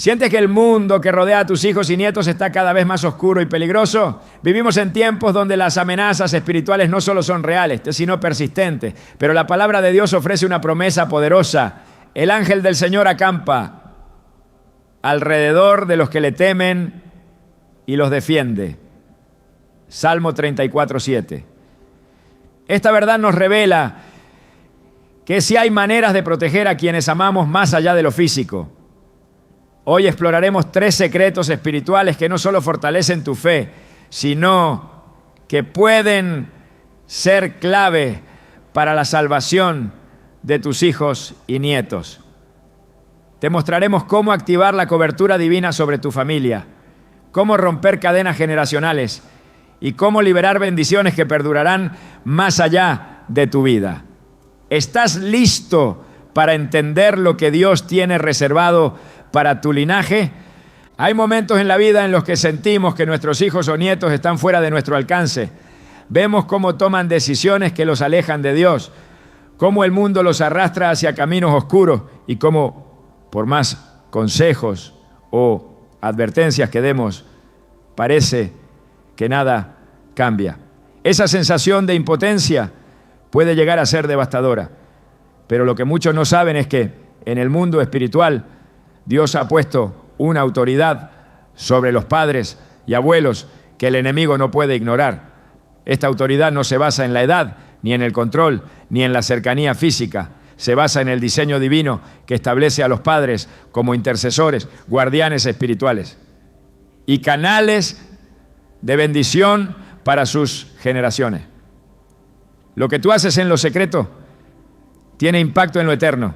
¿Sientes que el mundo que rodea a tus hijos y nietos está cada vez más oscuro y peligroso? Vivimos en tiempos donde las amenazas espirituales no solo son reales, sino persistentes. Pero la palabra de Dios ofrece una promesa poderosa. El ángel del Señor acampa alrededor de los que le temen y los defiende. Salmo 34:7. Esta verdad nos revela que sí hay maneras de proteger a quienes amamos más allá de lo físico. Hoy exploraremos 3 secretos espirituales que no solo fortalecen tu fe, sino que pueden ser clave para la salvación de tus hijos y nietos. Te mostraremos cómo activar la cobertura divina sobre tu familia, cómo romper cadenas generacionales y cómo liberar bendiciones que perdurarán más allá de tu vida. ¿Estás listo para entender lo que Dios tiene reservado para tu linaje? Hay momentos en la vida en los que sentimos que nuestros hijos o nietos están fuera de nuestro alcance. Vemos cómo toman decisiones que los alejan de Dios, cómo el mundo los arrastra hacia caminos oscuros y cómo, por más consejos o advertencias que demos, parece que nada cambia. Esa sensación de impotencia puede llegar a ser devastadora, pero lo que muchos no saben es que en el mundo espiritual Dios ha puesto una autoridad sobre los padres y abuelos que el enemigo no puede ignorar. Esta autoridad no se basa en la edad, ni en el control, ni en la cercanía física. Se basa en el diseño divino que establece a los padres como intercesores, guardianes espirituales y canales de bendición para sus generaciones. Lo que tú haces en lo secreto tiene impacto en lo eterno.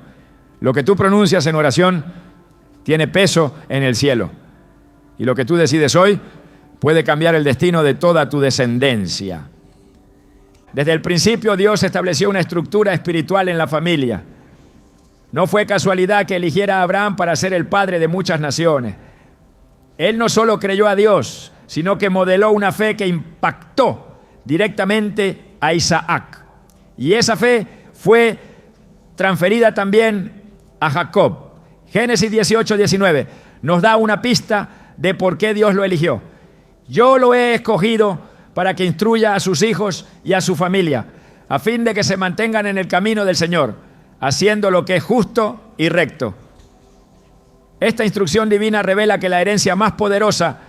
Lo que tú pronuncias en oración tiene peso en el cielo. Y lo que tú decides hoy puede cambiar el destino de toda tu descendencia. Desde el principio Dios estableció una estructura espiritual en la familia. No fue casualidad que eligiera a Abraham para ser el padre de muchas naciones. Él no solo creyó a Dios, sino que modeló una fe que impactó directamente a Isaac. Y esa fe fue transferida también a Jacob. Génesis 18:19 nos da una pista de por qué Dios lo eligió. Yo lo he escogido para que instruya a sus hijos y a su familia, a fin de que se mantengan en el camino del Señor, haciendo lo que es justo y recto. Esta instrucción divina revela que la herencia más poderosa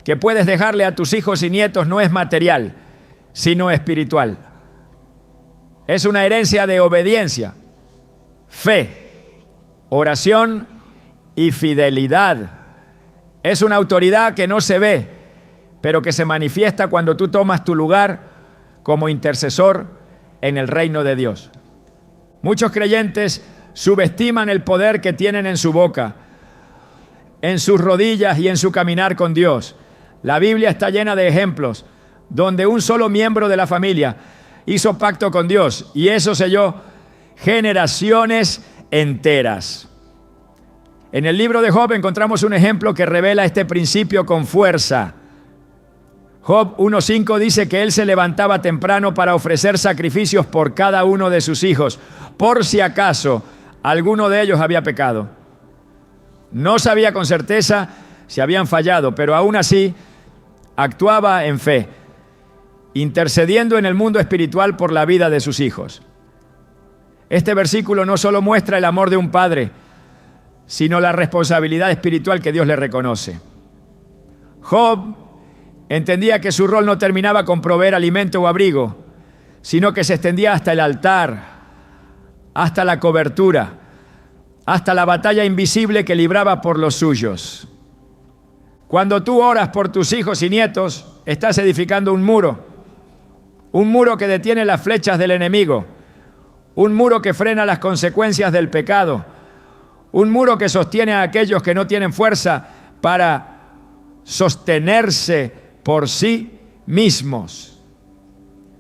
que puedes dejarle a tus hijos y nietos no es material, sino espiritual. Es una herencia de obediencia, fe, oración y fidelidad. Es una autoridad que no se ve, pero que se manifiesta cuando tú tomas tu lugar como intercesor en el reino de Dios. Muchos creyentes subestiman el poder que tienen en su boca, en sus rodillas y en su caminar con Dios. La Biblia está llena de ejemplos donde un solo miembro de la familia hizo pacto con Dios y eso selló generaciones enteras. En el libro de Job encontramos un ejemplo que revela este principio con fuerza. Job 1:5 dice que él se levantaba temprano para ofrecer sacrificios por cada uno de sus hijos, por si acaso alguno de ellos había pecado. No sabía con certeza si habían fallado, pero aún así actuaba en fe, intercediendo en el mundo espiritual por la vida de sus hijos. Este versículo no solo muestra el amor de un padre, sino la responsabilidad espiritual que Dios le reconoce. Job entendía que su rol no terminaba con proveer alimento o abrigo, sino que se extendía hasta el altar, hasta la cobertura, hasta la batalla invisible que libraba por los suyos. Cuando tú oras por tus hijos y nietos, estás edificando un muro que detiene las flechas del enemigo, un muro que frena las consecuencias del pecado, un muro que sostiene a aquellos que no tienen fuerza para sostenerse por sí mismos.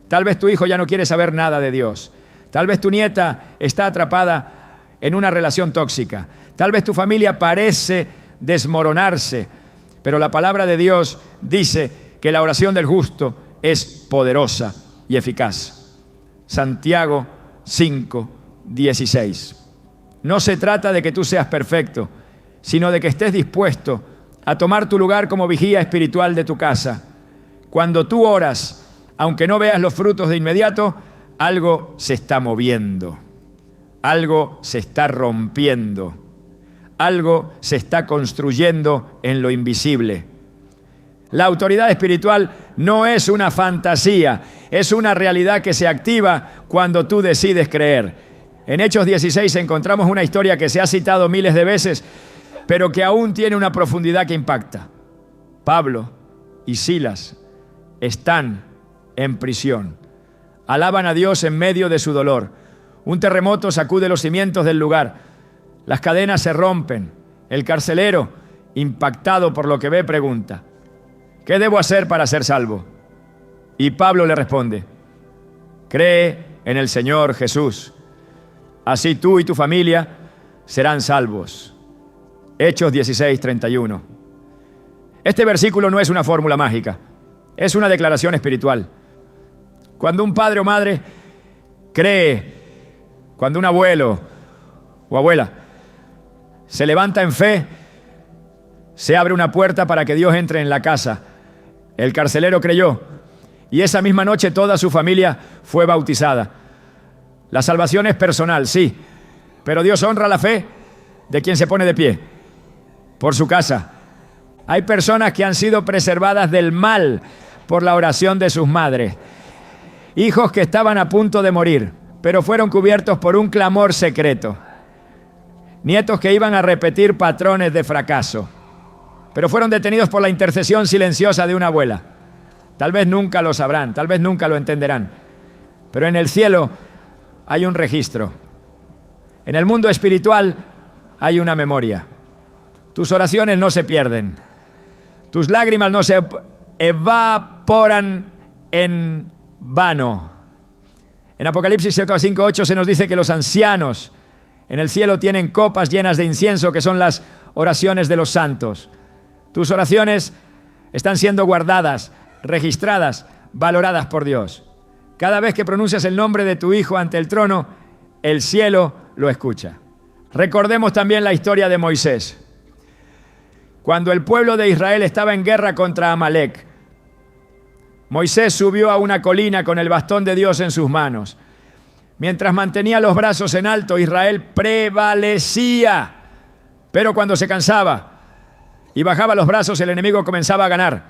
Tal vez tu hijo ya no quiere saber nada de Dios. Tal vez tu nieta está atrapada en una relación tóxica. Tal vez tu familia parece desmoronarse, pero la palabra de Dios dice que la oración del justo es poderosa y eficaz. Santiago 5:16. No se trata de que tú seas perfecto, sino de que estés dispuesto a tomar tu lugar como vigía espiritual de tu casa. Cuando tú oras, aunque no veas los frutos de inmediato, algo se está moviendo, algo se está rompiendo, algo se está construyendo en lo invisible. La autoridad espiritual no es una fantasía, es una realidad que se activa cuando tú decides creer. En Hechos 16 encontramos una historia que se ha citado miles de veces, pero que aún tiene una profundidad que impacta. Pablo y Silas están en prisión. Alaban a Dios en medio de su dolor. Un terremoto sacude los cimientos del lugar. Las cadenas se rompen. El carcelero, impactado por lo que ve, pregunta: ¿qué debo hacer para ser salvo? Y Pablo le responde: cree en el Señor Jesús. Así tú y tu familia serán salvos. Hechos 16:31. Este versículo no es una fórmula mágica, es una declaración espiritual. Cuando un padre o madre cree, cuando un abuelo o abuela se levanta en fe, se abre una puerta para que Dios entre en la casa. El carcelero creyó y esa misma noche toda su familia fue bautizada. La salvación es personal, sí, pero Dios honra la fe de quien se pone de pie por su casa. Hay personas que han sido preservadas del mal por la oración de sus madres. Hijos que estaban a punto de morir, pero fueron cubiertos por un clamor secreto. Nietos que iban a repetir patrones de fracaso, pero fueron detenidos por la intercesión silenciosa de una abuela. Tal vez nunca lo sabrán, tal vez nunca lo entenderán, pero en el cielo hay un registro. En el mundo espiritual hay una memoria. Tus oraciones no se pierden. Tus lágrimas no se evaporan en vano. En Apocalipsis 5:8 se nos dice que los ancianos en el cielo tienen copas llenas de incienso, que son las oraciones de los santos. Tus oraciones están siendo guardadas, registradas, valoradas por Dios. Cada vez que pronuncias el nombre de tu hijo ante el trono, el cielo lo escucha. Recordemos también la historia de Moisés. Cuando el pueblo de Israel estaba en guerra contra Amalec, Moisés subió a una colina con el bastón de Dios en sus manos. Mientras mantenía los brazos en alto, Israel prevalecía. Pero cuando se cansaba y bajaba los brazos, el enemigo comenzaba a ganar.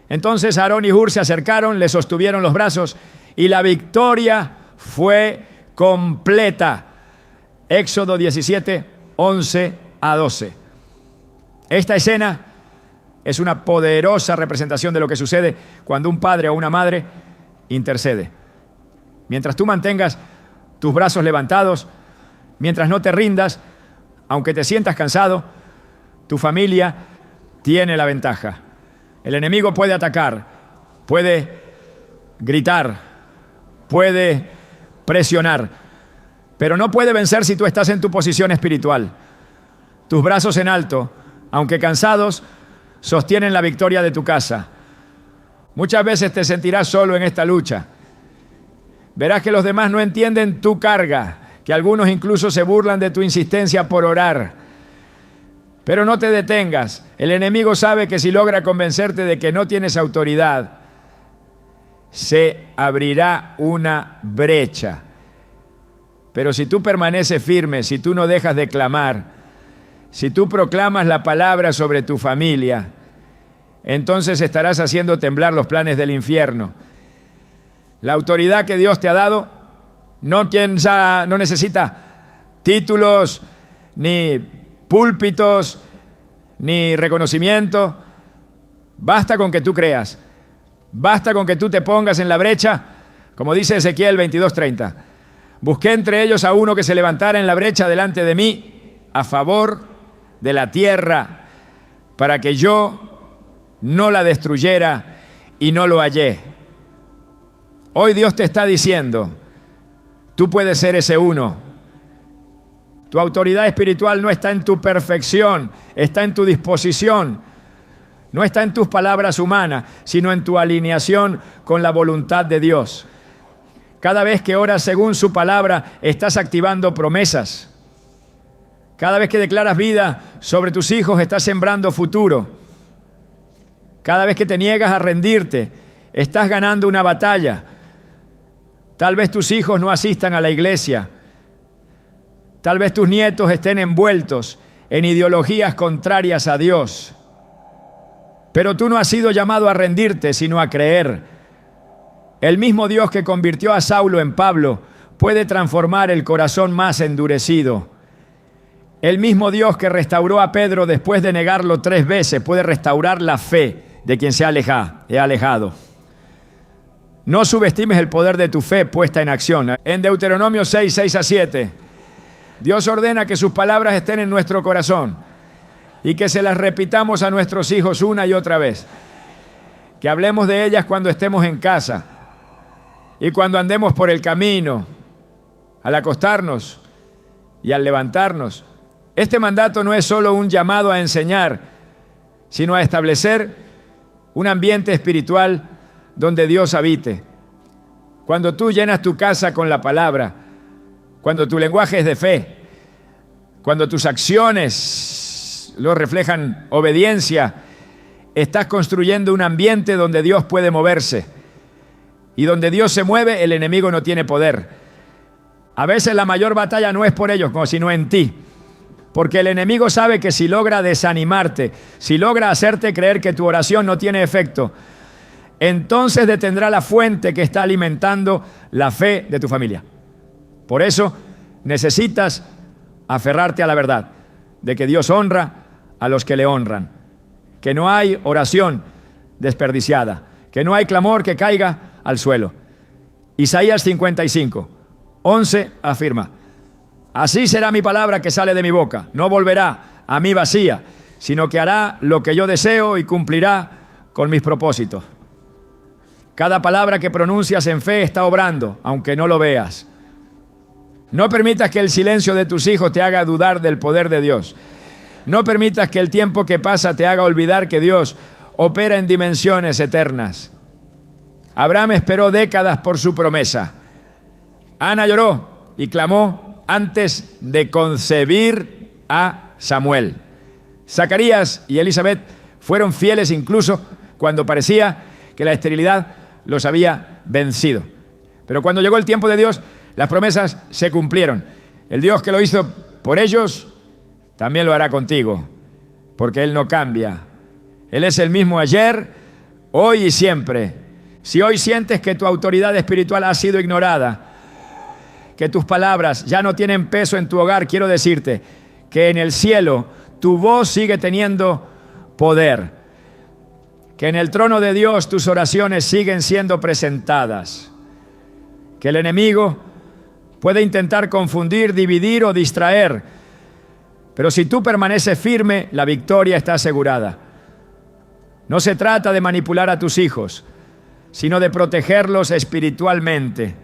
Entonces Aarón y Hur se acercaron, le sostuvieron los brazos y la victoria fue completa. Éxodo 17, 11 a 12. Esta escena es una poderosa representación de lo que sucede cuando un padre o una madre intercede. Mientras tú mantengas tus brazos levantados, mientras no te rindas, aunque te sientas cansado, tu familia tiene la ventaja. El enemigo puede atacar, puede gritar, puede presionar, pero no puede vencer si tú estás en tu posición espiritual. Tus brazos en alto, aunque cansados, sostienen la victoria de tu casa. Muchas veces te sentirás solo en esta lucha. Verás que los demás no entienden tu carga, que algunos incluso se burlan de tu insistencia por orar. Pero no te detengas. El enemigo sabe que si logra convencerte de que no tienes autoridad, se abrirá una brecha. Pero si tú permaneces firme, si tú no dejas de clamar, si tú proclamas la palabra sobre tu familia, entonces estarás haciendo temblar los planes del infierno. La autoridad que Dios te ha dado no necesita títulos, ni púlpitos, ni reconocimiento. Basta con que tú creas. Basta con que tú te pongas en la brecha, como dice Ezequiel 22:30. Busqué entre ellos a uno que se levantara en la brecha delante de mí a favor de la tierra, para que yo no la destruyera, y no lo hallé. Hoy Dios te está diciendo, tú puedes ser ese uno. Tu autoridad espiritual no está en tu perfección, está en tu disposición. No está en tus palabras humanas, sino en tu alineación con la voluntad de Dios. Cada vez que oras según su palabra, estás activando promesas. Cada vez que declaras vida sobre tus hijos, estás sembrando futuro. Cada vez que te niegas a rendirte, estás ganando una batalla. Tal vez tus hijos no asistan a la iglesia. Tal vez tus nietos estén envueltos en ideologías contrarias a Dios. Pero tú no has sido llamado a rendirte, sino a creer. El mismo Dios que convirtió a Saulo en Pablo puede transformar el corazón más endurecido. El mismo Dios que restauró a Pedro después de negarlo 3 veces puede restaurar la fe de quien se ha alejado. No subestimes el poder de tu fe puesta en acción. En Deuteronomio 6, 6-7, Dios ordena que sus palabras estén en nuestro corazón y que se las repitamos a nuestros hijos una y otra vez. Que hablemos de ellas cuando estemos en casa y cuando andemos por el camino, al acostarnos y al levantarnos. Este mandato no es solo un llamado a enseñar, sino a establecer un ambiente espiritual donde Dios habite. Cuando tú llenas tu casa con la palabra, cuando tu lenguaje es de fe, cuando tus acciones lo reflejan obediencia, estás construyendo un ambiente donde Dios puede moverse. Y donde Dios se mueve, el enemigo no tiene poder. A veces la mayor batalla no es por ellos, sino en ti. Porque el enemigo sabe que si logra desanimarte, si logra hacerte creer que tu oración no tiene efecto, entonces detendrá la fuente que está alimentando la fe de tu familia. Por eso necesitas aferrarte a la verdad de que Dios honra a los que le honran, que no hay oración desperdiciada, que no hay clamor que caiga al suelo. Isaías 55, 11 afirma: así será mi palabra que sale de mi boca, no volverá a mí vacía, sino que hará lo que yo deseo y cumplirá con mis propósitos. Cada palabra que pronuncias en fe está obrando, aunque no lo veas. No permitas que el silencio de tus hijos te haga dudar del poder de Dios. No permitas que el tiempo que pasa te haga olvidar que Dios opera en dimensiones eternas. Abraham esperó décadas por su promesa. Ana lloró y clamó antes de concebir a Samuel. Zacarías y Elizabeth fueron fieles incluso cuando parecía que la esterilidad los había vencido. Pero cuando llegó el tiempo de Dios, las promesas se cumplieron. El Dios que lo hizo por ellos, también lo hará contigo, porque Él no cambia. Él es el mismo ayer, hoy y siempre. Si hoy sientes que tu autoridad espiritual ha sido ignorada, que tus palabras ya no tienen peso en tu hogar, quiero decirte que en el cielo tu voz sigue teniendo poder. Que en el trono de Dios tus oraciones siguen siendo presentadas. Que el enemigo puede intentar confundir, dividir o distraer, pero si tú permaneces firme, la victoria está asegurada. No se trata de manipular a tus hijos, sino de protegerlos espiritualmente.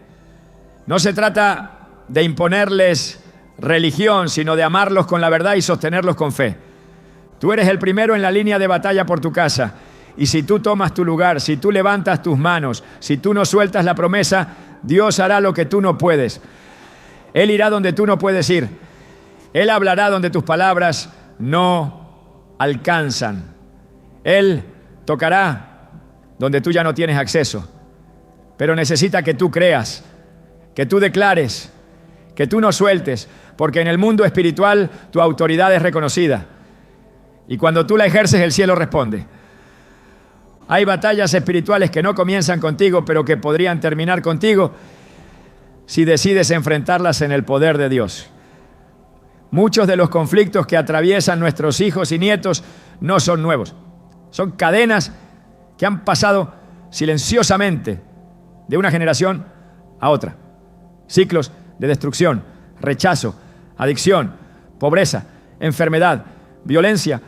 No se trata de imponerles religión, sino de amarlos con la verdad y sostenerlos con fe. Tú eres el primero en la línea de batalla por tu casa. Y si tú tomas tu lugar, si tú levantas tus manos, si tú no sueltas la promesa, Dios hará lo que tú no puedes. Él irá donde tú no puedes ir. Él hablará donde tus palabras no alcanzan. Él tocará donde tú ya no tienes acceso. Pero necesita que tú creas, que tú declares, que tú no sueltes, porque en el mundo espiritual tu autoridad es reconocida. Y cuando tú la ejerces, el cielo responde. Hay batallas espirituales que no comienzan contigo, pero que podrían terminar contigo si decides enfrentarlas en el poder de Dios. Muchos de los conflictos que atraviesan nuestros hijos y nietos no son nuevos. Son cadenas que han pasado silenciosamente de una generación a otra. Ciclos de destrucción, rechazo, adicción, pobreza, enfermedad, violencia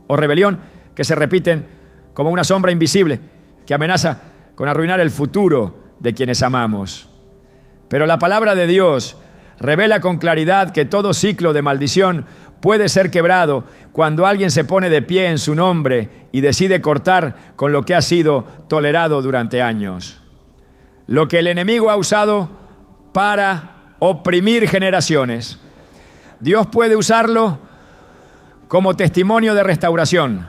o rebelión que se repiten como una sombra invisible que amenaza con arruinar el futuro de quienes amamos. Pero la palabra de Dios revela con claridad que todo ciclo de maldición puede ser quebrado cuando alguien se pone de pie en su nombre y decide cortar con lo que ha sido tolerado durante años. Lo que el enemigo ha usado para oprimir generaciones, Dios puede usarlo como testimonio de restauración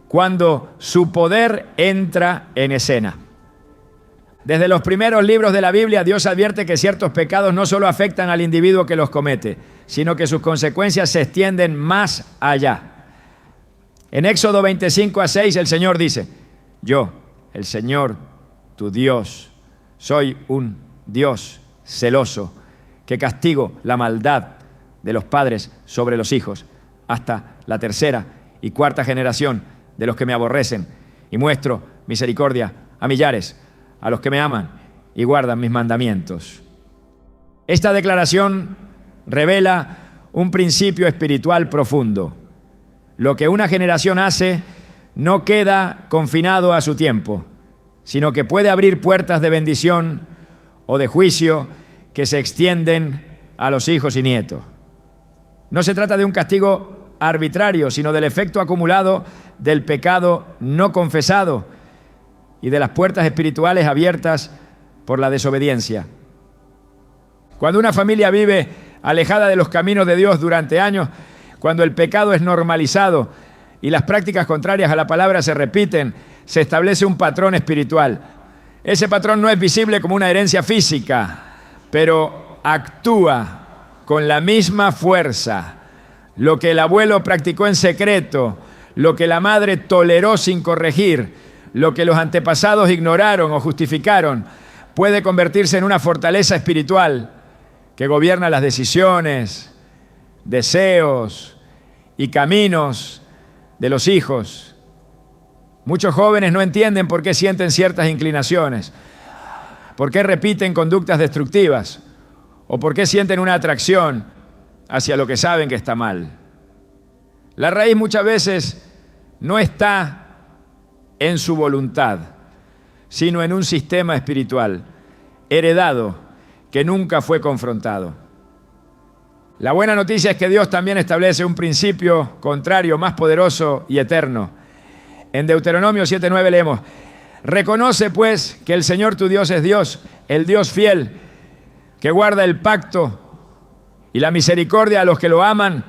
cuando su poder entra en escena. Desde los primeros libros de la Biblia, Dios advierte que ciertos pecados no solo afectan al individuo que los comete, sino que sus consecuencias se extienden más allá. En Éxodo 25:6 el Señor dice: yo, el Señor, tu Dios, soy un Dios celoso, que castigo la maldad de los padres sobre los hijos, hasta la tercera y cuarta generación de los que me aborrecen, y muestro misericordia a millares, a los que me aman y guardan mis mandamientos. Esta declaración revela un principio espiritual profundo. Lo que una generación hace no queda confinado a su tiempo, sino que puede abrir puertas de bendición o de juicio que se extienden a los hijos y nietos. No se trata de un castigo arbitrario, sino del efecto acumulado del pecado no confesado y de las puertas espirituales abiertas por la desobediencia. Cuando una familia vive alejada de los caminos de Dios durante años, cuando el pecado es normalizado y las prácticas contrarias a la palabra se repiten, se establece un patrón espiritual. Ese patrón no es visible como una herencia física, pero actúa con la misma fuerza. Lo que el abuelo practicó en secreto, lo que la madre toleró sin corregir, lo que los antepasados ignoraron o justificaron, puede convertirse en una fortaleza espiritual que gobierna las decisiones, deseos y caminos de los hijos. Muchos jóvenes no entienden por qué sienten ciertas inclinaciones, por qué repiten conductas destructivas o por qué sienten una atracción hacia lo que saben que está mal. La raíz muchas veces no está en su voluntad, sino en un sistema espiritual heredado que nunca fue confrontado. La buena noticia es que Dios también establece un principio contrario, más poderoso y eterno. En Deuteronomio 7:9 leemos: reconoce pues que el Señor tu Dios es Dios, el Dios fiel, que guarda el pacto y la misericordia a los que lo aman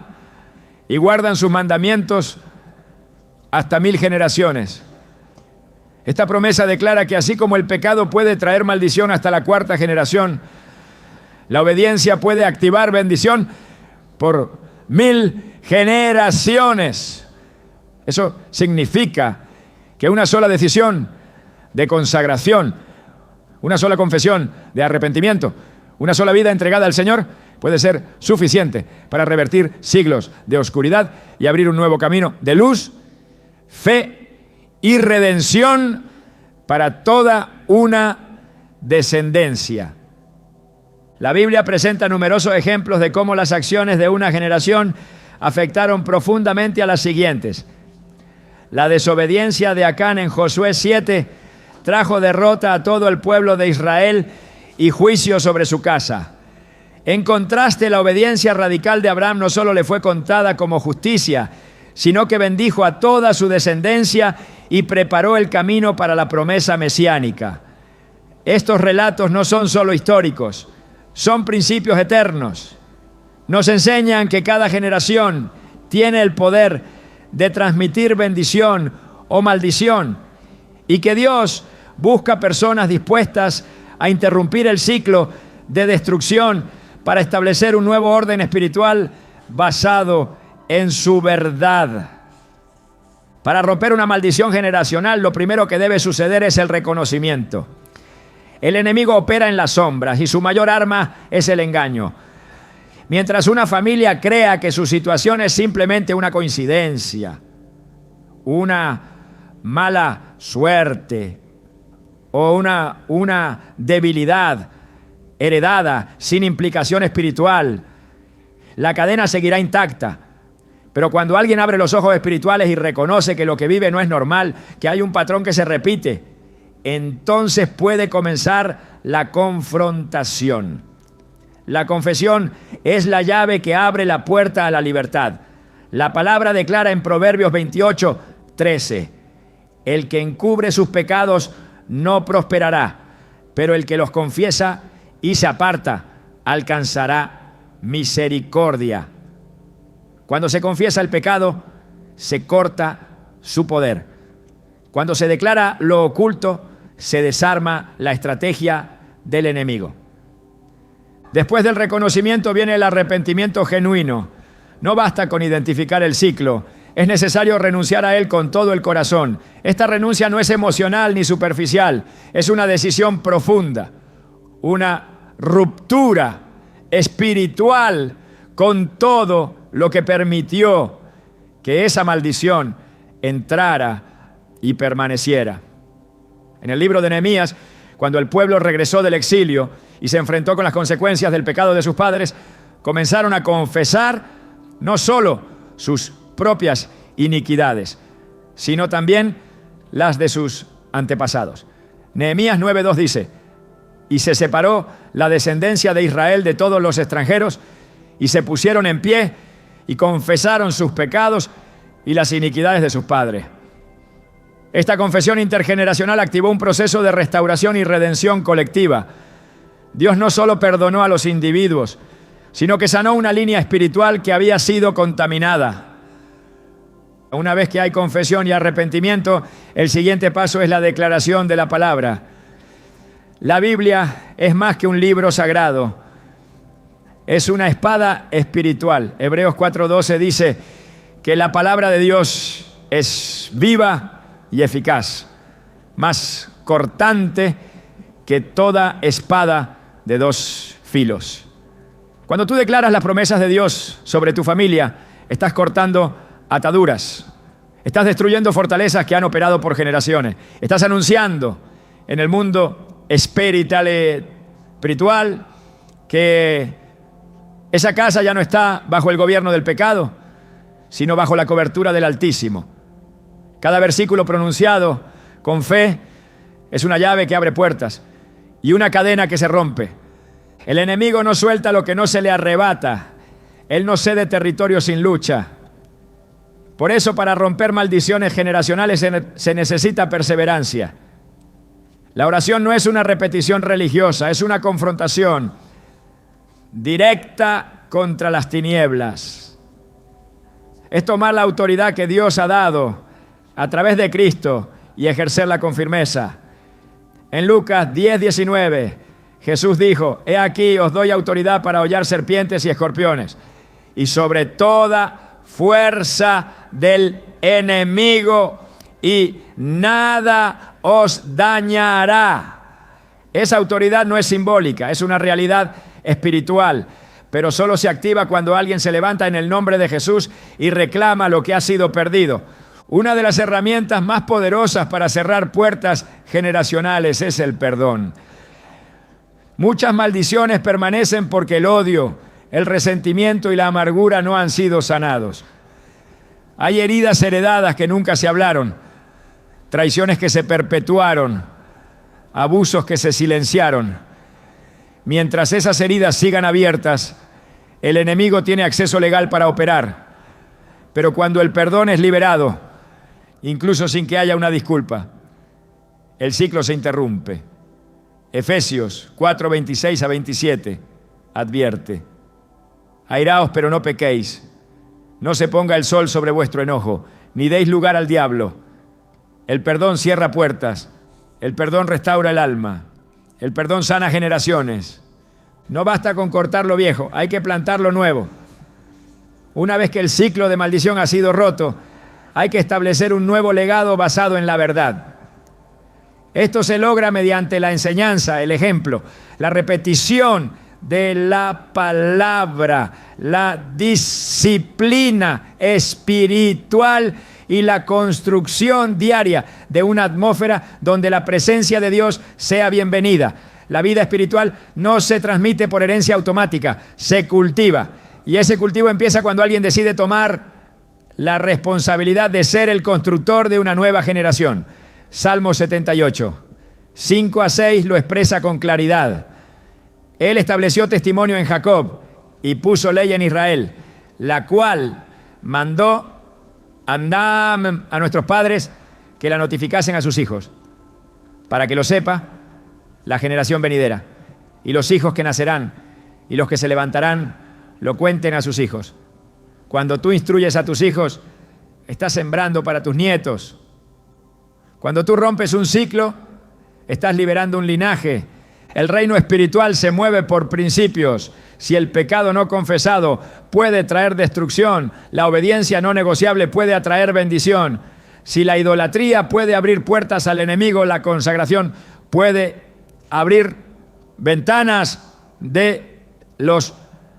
y guardan sus mandamientos hasta 1000 generaciones. Esta promesa declara que así como el pecado puede traer maldición hasta la cuarta generación, la obediencia puede activar bendición por 1000 generaciones. Eso significa que una sola decisión de consagración, una sola confesión de arrepentimiento, una sola vida entregada al Señor puede ser suficiente para revertir siglos de oscuridad y abrir un nuevo camino de luz, fe y redención para toda una descendencia. La Biblia presenta numerosos ejemplos de cómo las acciones de una generación afectaron profundamente a las siguientes. La desobediencia de Acán en Josué 7 trajo derrota a todo el pueblo de Israel y juicio sobre su casa. En contraste, la obediencia radical de Abraham no solo le fue contada como justicia, sino que bendijo a toda su descendencia y preparó el camino para la promesa mesiánica. Estos relatos no son solo históricos, son principios eternos. Nos enseñan que cada generación tiene el poder de transmitir bendición o maldición y que Dios busca personas dispuestas a interrumpir el ciclo de destrucción para establecer un nuevo orden espiritual basado en su verdad. Para romper una maldición generacional, lo primero que debe suceder es el reconocimiento. El enemigo opera en las sombras y su mayor arma es el engaño. Mientras una familia crea que su situación es simplemente una coincidencia, una mala suerte o una debilidad heredada sin implicación espiritual, la cadena seguirá intacta. Pero cuando alguien abre los ojos espirituales y reconoce que lo que vive no es normal, que hay un patrón que se repite, entonces puede comenzar la confrontación. La confesión es la llave que abre la puerta a la libertad. La palabra declara en Proverbios 28:13: el que encubre sus pecados no prosperará, pero el que los confiesa y se aparta alcanzará misericordia. Cuando se confiesa el pecado, se corta su poder. Cuando se declara lo oculto, se desarma la estrategia del enemigo. Después del reconocimiento viene el arrepentimiento genuino. No basta con identificar el ciclo, es necesario renunciar a él con todo el corazón. Esta renuncia no es emocional ni superficial, es una decisión profunda, una ruptura espiritual con todo lo que permitió que esa maldición entrara y permaneciera. En el libro de Nehemías, cuando el pueblo regresó del exilio y se enfrentó con las consecuencias del pecado de sus padres, comenzaron a confesar no solo sus propias iniquidades, sino también las de sus antepasados. Nehemías 9:2 dice: y se separó la descendencia de Israel de todos los extranjeros, y se pusieron en pie y confesaron sus pecados y las iniquidades de sus padres. Esta confesión intergeneracional activó un proceso de restauración y redención colectiva. Dios no solo perdonó a los individuos, sino que sanó una línea espiritual que había sido contaminada. Una vez que hay confesión y arrepentimiento, el siguiente paso es la declaración de la palabra. La Biblia es más que un libro sagrado, es una espada espiritual. Hebreos 4:12 dice que la palabra de Dios es viva y eficaz, más cortante que toda espada de dos filos. Cuando tú declaras las promesas de Dios sobre tu familia, estás cortando ataduras, estás destruyendo fortalezas que han operado por generaciones, estás anunciando en el mundo espiritual que esa casa ya no está bajo el gobierno del pecado, sino bajo la cobertura del Altísimo. Cada versículo pronunciado con fe es una llave que abre puertas y una cadena que se rompe. El enemigo no suelta lo que no se le arrebata. Él no cede territorio sin lucha. Por eso, para romper maldiciones generacionales se necesita perseverancia. La oración no es una repetición religiosa, es una confrontación directa contra las tinieblas. Es tomar la autoridad que Dios ha dado a través de Cristo y ejercerla con firmeza. En Lucas 10:19, Jesús dijo: he aquí os doy autoridad para hollar serpientes y escorpiones, y sobre toda fuerza del enemigo, y nada os dañará. Esa autoridad no es simbólica, es una realidad espiritual, pero solo se activa cuando alguien se levanta en el nombre de Jesús y reclama lo que ha sido perdido. Una de las herramientas más poderosas para cerrar puertas generacionales es el perdón. Muchas maldiciones permanecen porque el odio, el resentimiento y la amargura no han sido sanados. Hay heridas heredadas que nunca se hablaron, traiciones que se perpetuaron, abusos que se silenciaron. Mientras esas heridas sigan abiertas, el enemigo tiene acceso legal para operar. Pero cuando el perdón es liberado, incluso sin que haya una disculpa, el ciclo se interrumpe. Efesios 4:26-27 advierte: airaos, pero no pequéis. No se ponga el sol sobre vuestro enojo, ni deis lugar al diablo. El perdón cierra puertas, el perdón restaura el alma, el perdón sana generaciones. No basta con cortar lo viejo, hay que plantar lo nuevo. Una vez que el ciclo de maldición ha sido roto, hay que establecer un nuevo legado basado en la verdad. Esto se logra mediante la enseñanza, el ejemplo, la repetición de la palabra, la disciplina espiritual y la construcción diaria de una atmósfera donde la presencia de Dios sea bienvenida. La vida espiritual no se transmite por herencia automática, se cultiva. Y ese cultivo empieza cuando alguien decide tomar la responsabilidad de ser el constructor de una nueva generación. Salmo 78, 5-6 lo expresa con claridad. Él estableció testimonio en Jacob y puso ley en Israel, la cual mandó a nuestros padres que la notificasen a sus hijos, para que lo sepa la generación venidera, y los hijos que nacerán y los que se levantarán lo cuenten a sus hijos. Cuando tú instruyes a tus hijos, estás sembrando para tus nietos. Cuando tú rompes un ciclo, estás liberando un linaje. El reino espiritual se mueve por principios. Si el pecado no confesado puede traer destrucción, la obediencia no negociable puede atraer bendición. Si la idolatría puede abrir puertas al enemigo, la consagración puede abrir ventanas de los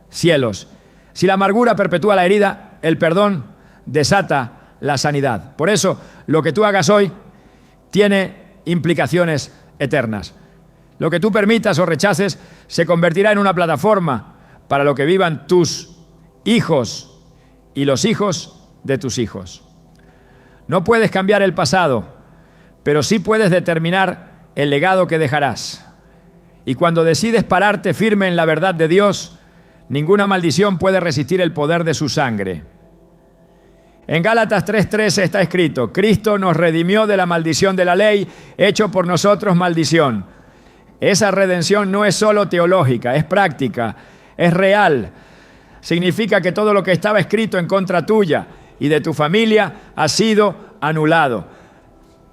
cielos. Si la amargura perpetúa la herida, el perdón desata la sanidad. Por eso, lo que tú hagas hoy tiene implicaciones eternas. Lo que tú permitas o rechaces se convertirá en una plataforma para lo que vivan tus hijos y los hijos de tus hijos. No puedes cambiar el pasado, pero sí puedes determinar el legado que dejarás. Y cuando decides pararte firme en la verdad de Dios, ninguna maldición puede resistir el poder de su sangre. En Gálatas 3:13 está escrito: Cristo nos redimió de la maldición de la ley, hecho por nosotros maldición. Esa redención no es solo teológica, es práctica, es real. Significa que todo lo que estaba escrito en contra tuya y de tu familia ha sido anulado.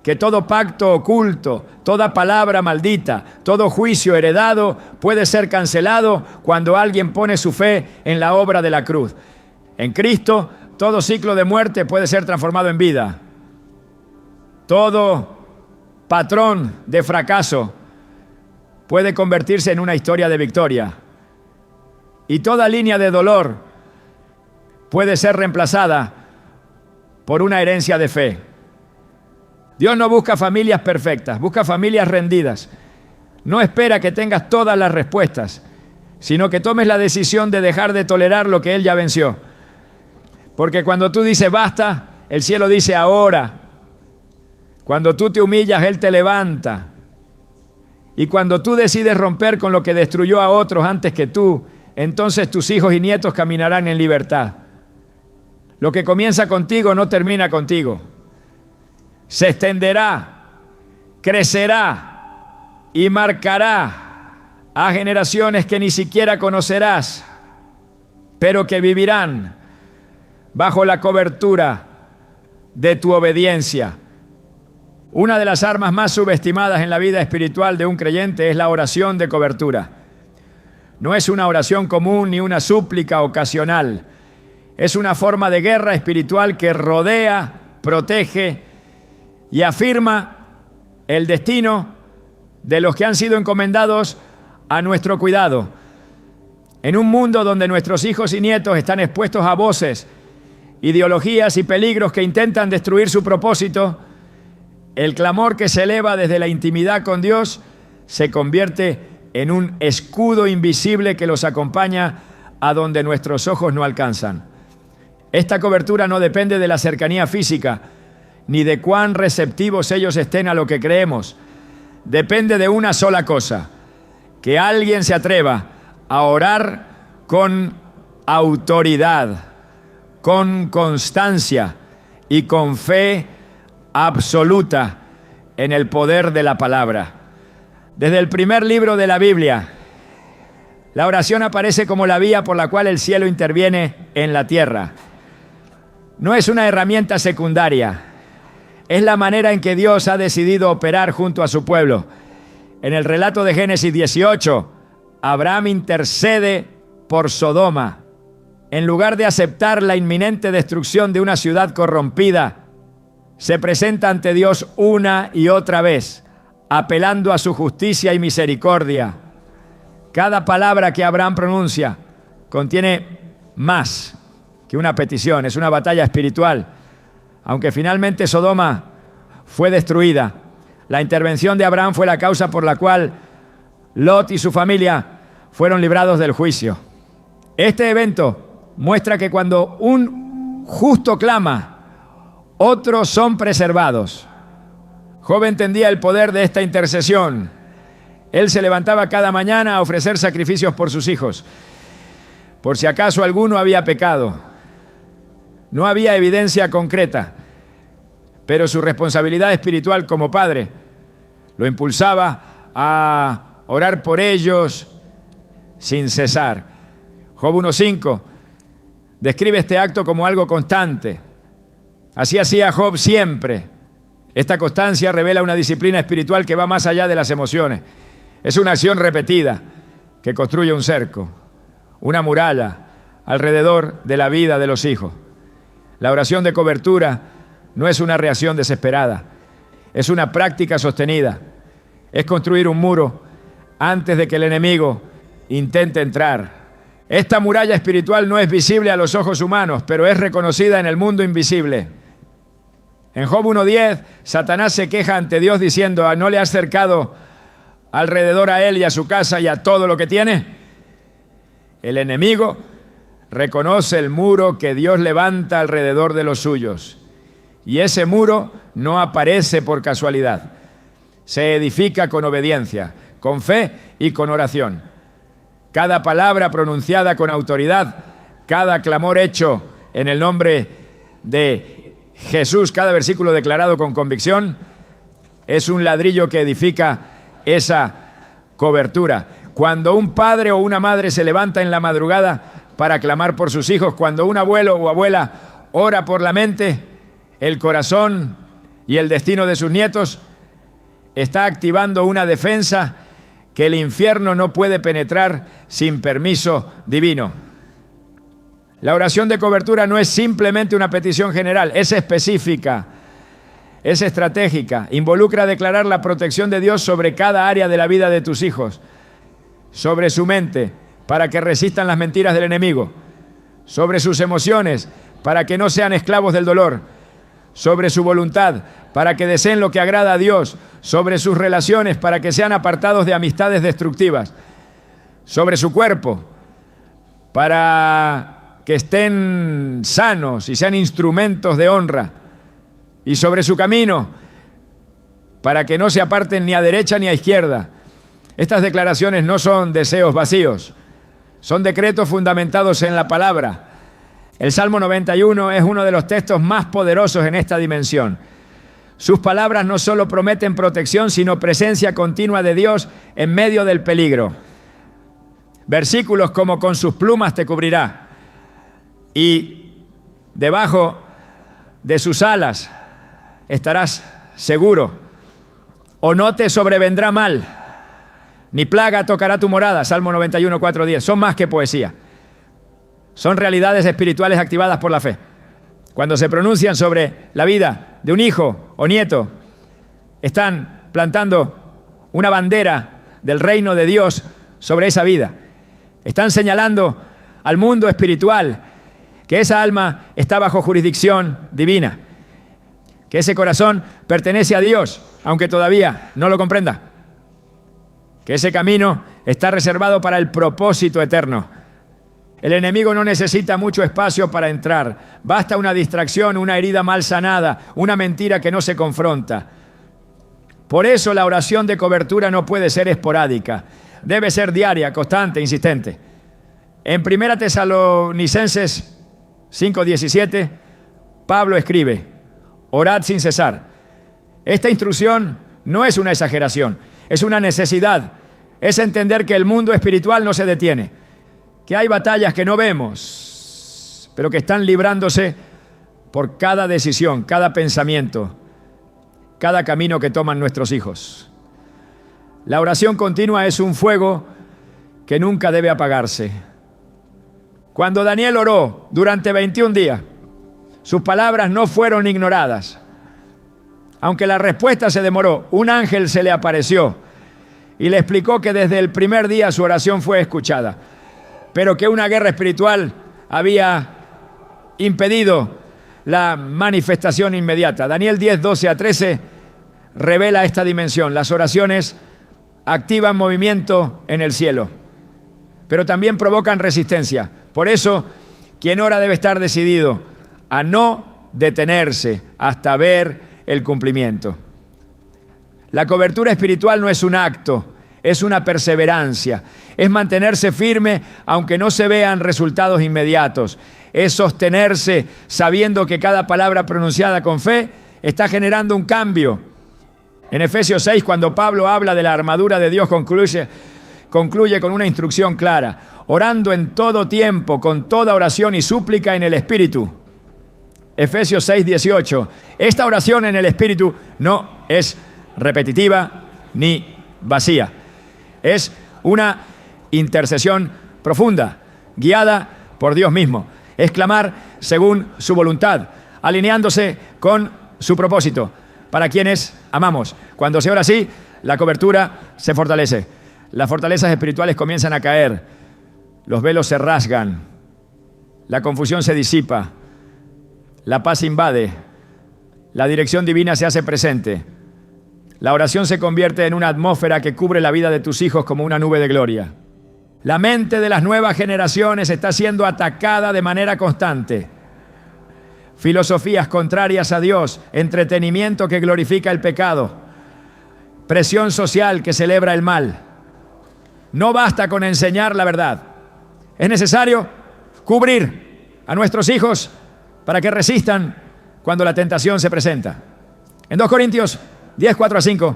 Que todo pacto oculto, toda palabra maldita, todo juicio heredado puede ser cancelado cuando alguien pone su fe en la obra de la cruz. En Cristo, todo ciclo de muerte puede ser transformado en vida. Todo patrón de fracaso puede convertirse en una historia de victoria. Y toda línea de dolor puede ser reemplazada por una herencia de fe. Dios no busca familias perfectas, busca familias rendidas. No espera que tengas todas las respuestas, sino que tomes la decisión de dejar de tolerar lo que Él ya venció. Porque cuando tú dices basta, el cielo dice ahora. Cuando tú te humillas, Él te levanta. Y cuando tú decides romper con lo que destruyó a otros antes que tú, entonces tus hijos y nietos caminarán en libertad. Lo que comienza contigo no termina contigo. Se extenderá, crecerá y marcará a generaciones que ni siquiera conocerás, pero que vivirán bajo la cobertura de tu obediencia. Una de las armas más subestimadas en la vida espiritual de un creyente es la oración de cobertura. No es una oración común ni una súplica ocasional. Es una forma de guerra espiritual que rodea, protege y afirma el destino de los que han sido encomendados a nuestro cuidado. En un mundo donde nuestros hijos y nietos están expuestos a voces, ideologías y peligros que intentan destruir su propósito, el clamor que se eleva desde la intimidad con Dios se convierte en un escudo invisible que los acompaña a donde nuestros ojos no alcanzan. Esta cobertura no depende de la cercanía física, ni de cuán receptivos ellos estén a lo que creemos. Depende de una sola cosa: que alguien se atreva a orar con autoridad, con constancia y con fe absoluta en el poder de la palabra. Desde el primer libro de la Biblia, la oración aparece como la vía por la cual el cielo interviene en la tierra. No es una herramienta secundaria, es la manera en que Dios ha decidido operar junto a su pueblo. En el relato de Génesis 18, Abraham intercede por Sodoma. En lugar de aceptar la inminente destrucción de una ciudad corrompida, se presenta ante Dios una y otra vez, apelando a su justicia y misericordia. Cada palabra que Abraham pronuncia contiene más que una petición, es una batalla espiritual. Aunque finalmente Sodoma fue destruida, la intervención de Abraham fue la causa por la cual Lot y su familia fueron librados del juicio. Este evento muestra que cuando un justo clama, otros son preservados. Job entendía el poder de esta intercesión. Él se levantaba cada mañana a ofrecer sacrificios por sus hijos, por si acaso alguno había pecado. No había evidencia concreta, pero su responsabilidad espiritual como padre lo impulsaba a orar por ellos sin cesar. Job 1:5 describe este acto como algo constante. Así hacía Job siempre. Esta constancia revela una disciplina espiritual que va más allá de las emociones. Es una acción repetida que construye un cerco, una muralla alrededor de la vida de los hijos. La oración de cobertura no es una reacción desesperada, es una práctica sostenida. Es construir un muro antes de que el enemigo intente entrar. Esta muralla espiritual no es visible a los ojos humanos, pero es reconocida en el mundo invisible. En Job 1:10, Satanás se queja ante Dios diciendo: ¿no le has cercado alrededor a él y a su casa y a todo lo que tiene? El enemigo reconoce el muro que Dios levanta alrededor de los suyos. Y ese muro no aparece por casualidad. Se edifica con obediencia, con fe y con oración. Cada palabra pronunciada con autoridad, cada clamor hecho en el nombre de Jesús, cada versículo declarado con convicción, es un ladrillo que edifica esa cobertura. Cuando un padre o una madre se levanta en la madrugada para clamar por sus hijos, cuando un abuelo o abuela ora por la mente, el corazón y el destino de sus nietos, está activando una defensa que el infierno no puede penetrar sin permiso divino. La oración de cobertura no es simplemente una petición general, es específica, es estratégica, involucra declarar la protección de Dios sobre cada área de la vida de tus hijos, sobre su mente, para que resistan las mentiras del enemigo, sobre sus emociones, para que no sean esclavos del dolor, sobre su voluntad, para que deseen lo que agrada a Dios, sobre sus relaciones, para que sean apartados de amistades destructivas, sobre su cuerpo, para que estén sanos y sean instrumentos de honra, y sobre su camino, para que no se aparten ni a derecha ni a izquierda. Estas declaraciones no son deseos vacíos, son decretos fundamentados en la palabra. El Salmo 91 es uno de los textos más poderosos en esta dimensión. Sus palabras no solo prometen protección, sino presencia continua de Dios en medio del peligro. Versículos como: con sus plumas te cubrirá, y debajo de sus alas estarás seguro, o no te sobrevendrá mal, ni plaga tocará tu morada. Salmo 91, 4-10. Son más que poesía. Son realidades espirituales activadas por la fe. Cuando se pronuncian sobre la vida de un hijo o nieto, están plantando una bandera del reino de Dios sobre esa vida. Están señalando al mundo espiritual que esa alma está bajo jurisdicción divina, que ese corazón pertenece a Dios, aunque todavía no lo comprenda, que ese camino está reservado para el propósito eterno. El enemigo no necesita mucho espacio para entrar. Basta una distracción, una herida mal sanada, una mentira que no se confronta. Por eso la oración de cobertura no puede ser esporádica. Debe ser diaria, constante, insistente. En 1 Tesalonicenses 5:17, Pablo escribe: orad sin cesar. Esta instrucción no es una exageración, es una necesidad. Es entender que el mundo espiritual no se detiene, que hay batallas que no vemos, pero que están librándose por cada decisión, cada pensamiento, cada camino que toman nuestros hijos. La oración continua es un fuego que nunca debe apagarse. Cuando Daniel oró durante 21 días, sus palabras no fueron ignoradas. Aunque la respuesta se demoró, un ángel se le apareció y le explicó que desde el primer día su oración fue escuchada, pero que una guerra espiritual había impedido la manifestación inmediata. Daniel 10:12-13 revela esta dimensión. Las oraciones activan movimiento en el cielo, pero también provocan resistencia. Por eso, quien ora debe estar decidido a no detenerse hasta ver el cumplimiento. La cobertura espiritual no es un acto, es una perseverancia. Es mantenerse firme aunque no se vean resultados inmediatos. Es sostenerse sabiendo que cada palabra pronunciada con fe está generando un cambio. En Efesios 6, cuando Pablo habla de la armadura de Dios, concluye concluye con una instrucción clara: orando en todo tiempo, con toda oración y súplica en el Espíritu. Efesios 6:18. Esta oración en el Espíritu no es repetitiva ni vacía. Es una intercesión profunda, guiada por Dios mismo. Es clamar según su voluntad, alineándose con su propósito, para quienes amamos. Cuando se ora así, la cobertura se fortalece. Las fortalezas espirituales comienzan a caer. Los velos se rasgan. La confusión se disipa. La paz invade. La dirección divina se hace presente. La oración se convierte en una atmósfera que cubre la vida de tus hijos como una nube de gloria. La mente de las nuevas generaciones está siendo atacada de manera constante. Filosofías contrarias a Dios, entretenimiento que glorifica el pecado, presión social que celebra el mal. No basta con enseñar la verdad. Es necesario cubrir a nuestros hijos para que resistan cuando la tentación se presenta. En 2 Corintios 10, 4-5,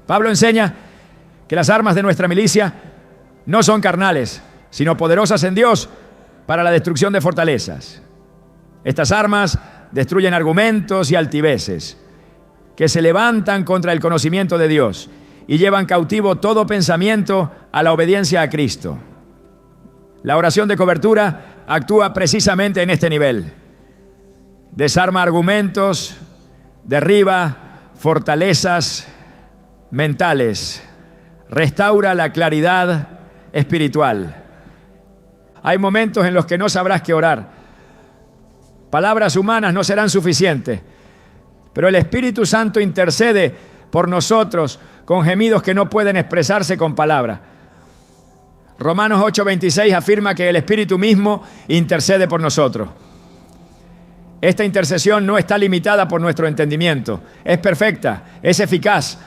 Pablo enseña que las armas de nuestra milicia no son carnales, sino poderosas en Dios para la destrucción de fortalezas. Estas armas destruyen argumentos y altiveces que se levantan contra el conocimiento de Dios y llevan cautivo todo pensamiento a la obediencia a Cristo. La oración de cobertura actúa precisamente en este nivel. Desarma argumentos, derriba fortalezas mentales, restaura la claridad espiritual. Hay momentos en los que no sabrás qué orar. Palabras humanas no serán suficientes, pero el Espíritu Santo intercede por nosotros con gemidos que no pueden expresarse con palabras. Romanos 8:26 afirma que el Espíritu mismo intercede por nosotros. Esta intercesión no está limitada por nuestro entendimiento, es perfecta, es eficaz.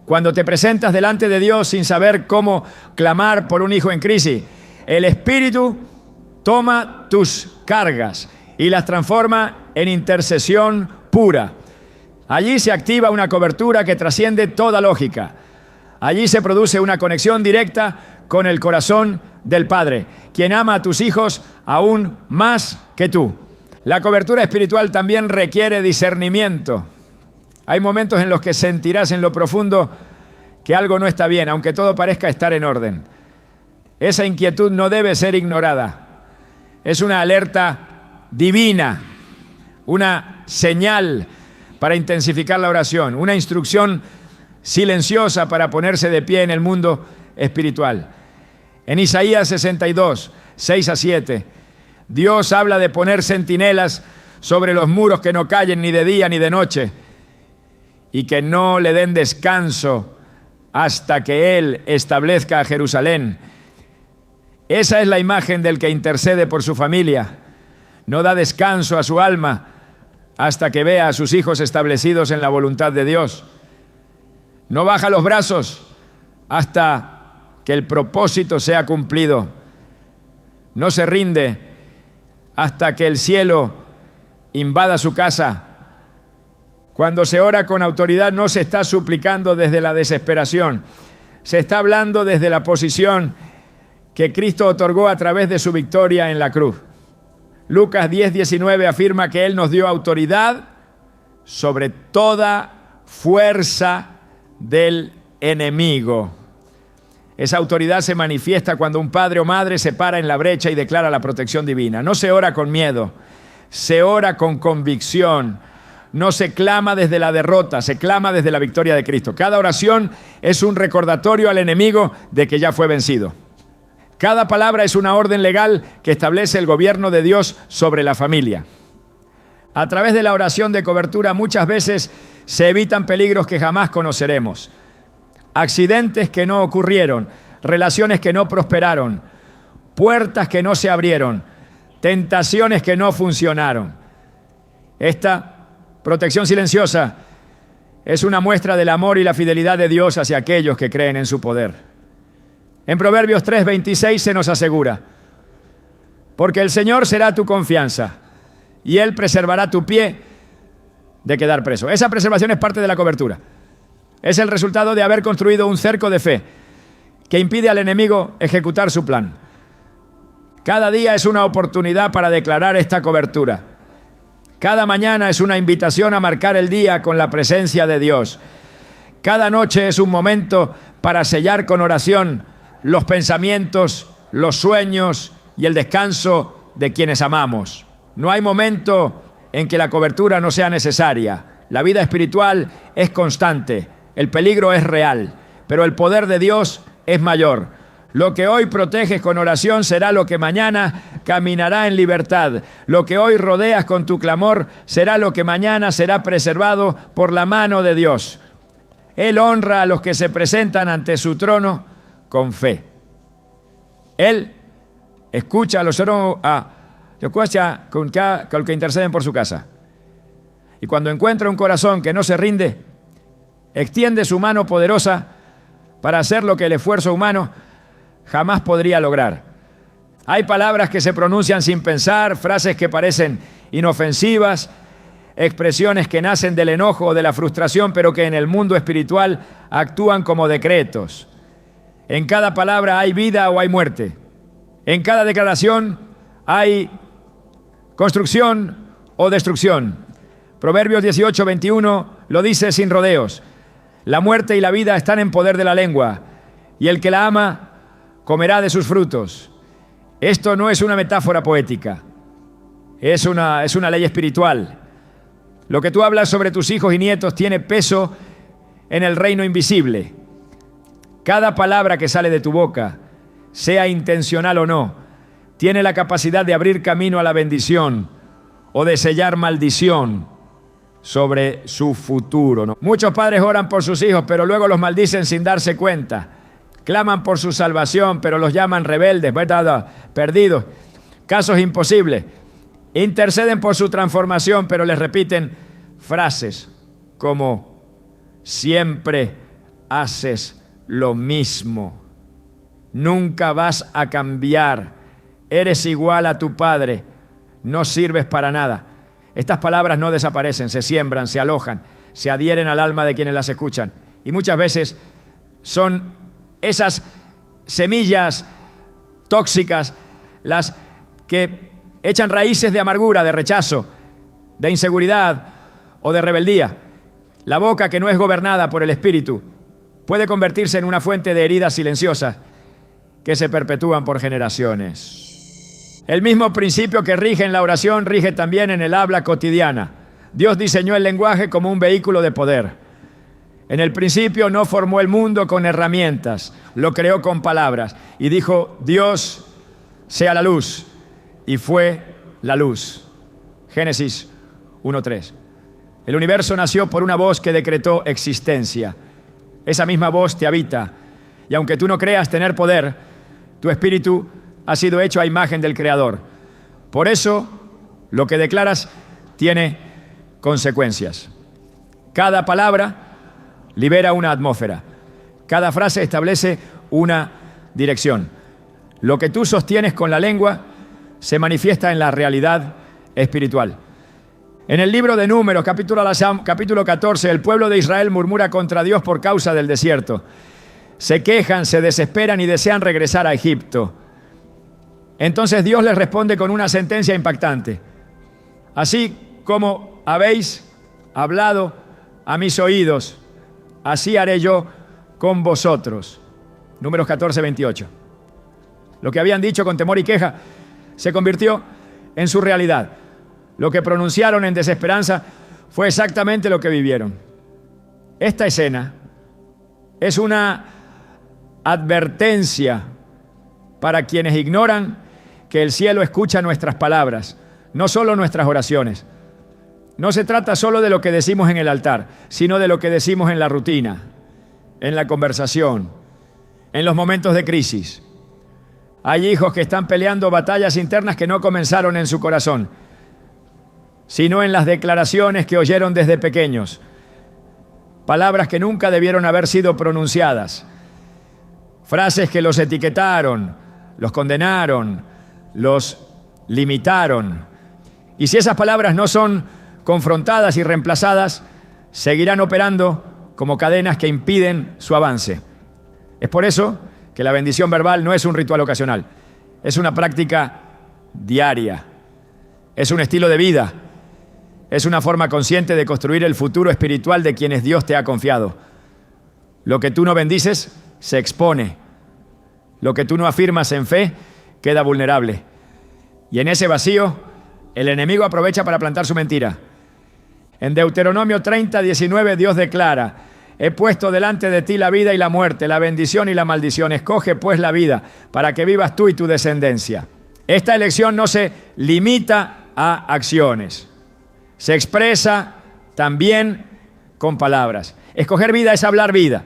Cuando te presentas delante de Dios sin saber cómo clamar por un hijo en crisis, el Espíritu toma tus cargas y las transforma en intercesión pura. Allí se activa una cobertura que trasciende toda lógica. Allí se produce una conexión directa con el corazón del Padre, quien ama a tus hijos aún más que tú. La cobertura espiritual también requiere discernimiento. Hay momentos en los que sentirás en lo profundo que algo no está bien, aunque todo parezca estar en orden. Esa inquietud no debe ser ignorada. Es una alerta divina, una señal para intensificar la oración, una instrucción silenciosa para ponerse de pie en el mundo espiritual. En Isaías 62, 6-7, Dios habla de poner centinelas sobre los muros que no callen ni de día ni de noche y que no le den descanso hasta que Él establezca a Jerusalén. Esa es la imagen del que intercede por su familia. No da descanso a su alma hasta que vea a sus hijos establecidos en la voluntad de Dios. No baja los brazos hasta que el propósito sea cumplido. No se rinde hasta que el cielo invada su casa. Cuando se ora con autoridad no se está suplicando desde la desesperación. Se está hablando desde la posición que Cristo otorgó a través de su victoria en la cruz. Lucas 10:19 afirma que Él nos dio autoridad sobre toda fuerza del enemigo. Esa autoridad se manifiesta cuando un padre o madre se para en la brecha y declara la protección divina. No se ora con miedo, se ora con convicción. No se clama desde la derrota, se clama desde la victoria de Cristo. Cada oración es un recordatorio al enemigo de que ya fue vencido. Cada palabra es una orden legal que establece el gobierno de Dios sobre la familia. A través de la oración de cobertura muchas veces se evitan peligros que jamás conoceremos. Accidentes que no ocurrieron, relaciones que no prosperaron, puertas que no se abrieron, tentaciones que no funcionaron. Esta protección silenciosa es una muestra del amor y la fidelidad de Dios hacia aquellos que creen en su poder. En Proverbios 3:26 se nos asegura: porque el Señor será tu confianza y Él preservará tu pie de quedar preso. Esa preservación es parte de la cobertura. Es el resultado de haber construido un cerco de fe que impide al enemigo ejecutar su plan. Cada día es una oportunidad para declarar esta cobertura. Cada mañana es una invitación a marcar el día con la presencia de Dios. Cada noche es un momento para sellar con oración los pensamientos, los sueños y el descanso de quienes amamos. No hay momento en que la cobertura no sea necesaria. La vida espiritual es constante, el peligro es real, pero el poder de Dios es mayor. Lo que hoy proteges con oración será lo que mañana caminará en libertad. Lo que hoy rodeas con tu clamor será lo que mañana será preservado por la mano de Dios. Él honra a los que se presentan ante su trono con fe. Él escucha a los que interceden por su casa. Y cuando encuentra un corazón que no se rinde, extiende su mano poderosa para hacer lo que el esfuerzo humano jamás podría lograr. Hay palabras que se pronuncian sin pensar, frases que parecen inofensivas, expresiones que nacen del enojo o de la frustración, pero que en el mundo espiritual actúan como decretos. En cada palabra hay vida o hay muerte. En cada declaración hay construcción o destrucción. Proverbios 18:21 lo dice sin rodeos. La muerte y la vida están en poder de la lengua, y el que la ama comerá de sus frutos. Esto no es una metáfora poética, es una ley espiritual. Lo que tú hablas sobre tus hijos y nietos tiene peso en el reino invisible. Cada palabra que sale de tu boca, sea intencional o no, tiene la capacidad de abrir camino a la bendición o de sellar maldición sobre su futuro, ¿no? Muchos padres oran por sus hijos, pero luego los maldicen sin darse cuenta. Claman por su salvación, pero los llaman rebeldes, perdidos, casos imposibles. Interceden por su transformación, pero les repiten frases como: siempre haces lo mismo, nunca vas a cambiar, eres igual a tu padre, no sirves para nada. Estas palabras no desaparecen, se siembran, se alojan, se adhieren al alma de quienes las escuchan. Y muchas veces son esas semillas tóxicas las que echan raíces de amargura, de rechazo, de inseguridad o de rebeldía. La boca que no es gobernada por el Espíritu puede convertirse en una fuente de heridas silenciosas que se perpetúan por generaciones. El mismo principio que rige en la oración rige también en el habla cotidiana. Dios diseñó el lenguaje como un vehículo de poder. En el principio no formó el mundo con herramientas, lo creó con palabras y dijo: Dios sea la luz, y fue la luz. Génesis 1:3. El universo nació por una voz que decretó existencia. Esa misma voz te habita, y aunque tú no creas tener poder, tu espíritu ha sido hecho a imagen del Creador. Por eso, lo que declaras tiene consecuencias. Cada palabra libera una atmósfera. Cada frase establece una dirección. Lo que tú sostienes con la lengua se manifiesta en la realidad espiritual. En el libro de Números, capítulo 14, el pueblo de Israel murmura contra Dios por causa del desierto. Se quejan, se desesperan y desean regresar a Egipto. Entonces Dios les responde con una sentencia impactante. Así como habéis hablado a mis oídos, así haré yo con vosotros. Números 14:28. Lo que habían dicho con temor y queja se convirtió en su realidad. Lo que pronunciaron en desesperanza fue exactamente lo que vivieron. Esta escena es una advertencia para quienes ignoran que el cielo escucha nuestras palabras, no solo nuestras oraciones. No se trata solo de lo que decimos en el altar, sino de lo que decimos en la rutina, en la conversación, en los momentos de crisis. Hay hijos que están peleando batallas internas que no comenzaron en su corazón, sino en las declaraciones que oyeron desde pequeños. Palabras que nunca debieron haber sido pronunciadas. Frases que los etiquetaron, los condenaron, los limitaron. Y si esas palabras no son confrontadas y reemplazadas, seguirán operando como cadenas que impiden su avance. Es por eso que la bendición verbal no es un ritual ocasional, es una práctica diaria, es un estilo de vida, es una forma consciente de construir el futuro espiritual de quienes Dios te ha confiado. Lo que tú no bendices se expone, lo que tú no afirmas en fe queda vulnerable. Y en ese vacío, el enemigo aprovecha para plantar su mentira. En Deuteronomio 30:19 Dios declara: he puesto delante de ti la vida y la muerte, la bendición y la maldición. Escoge pues la vida para que vivas tú y tu descendencia. Esta elección no se limita a acciones, se expresa también con palabras. Escoger vida es hablar vida.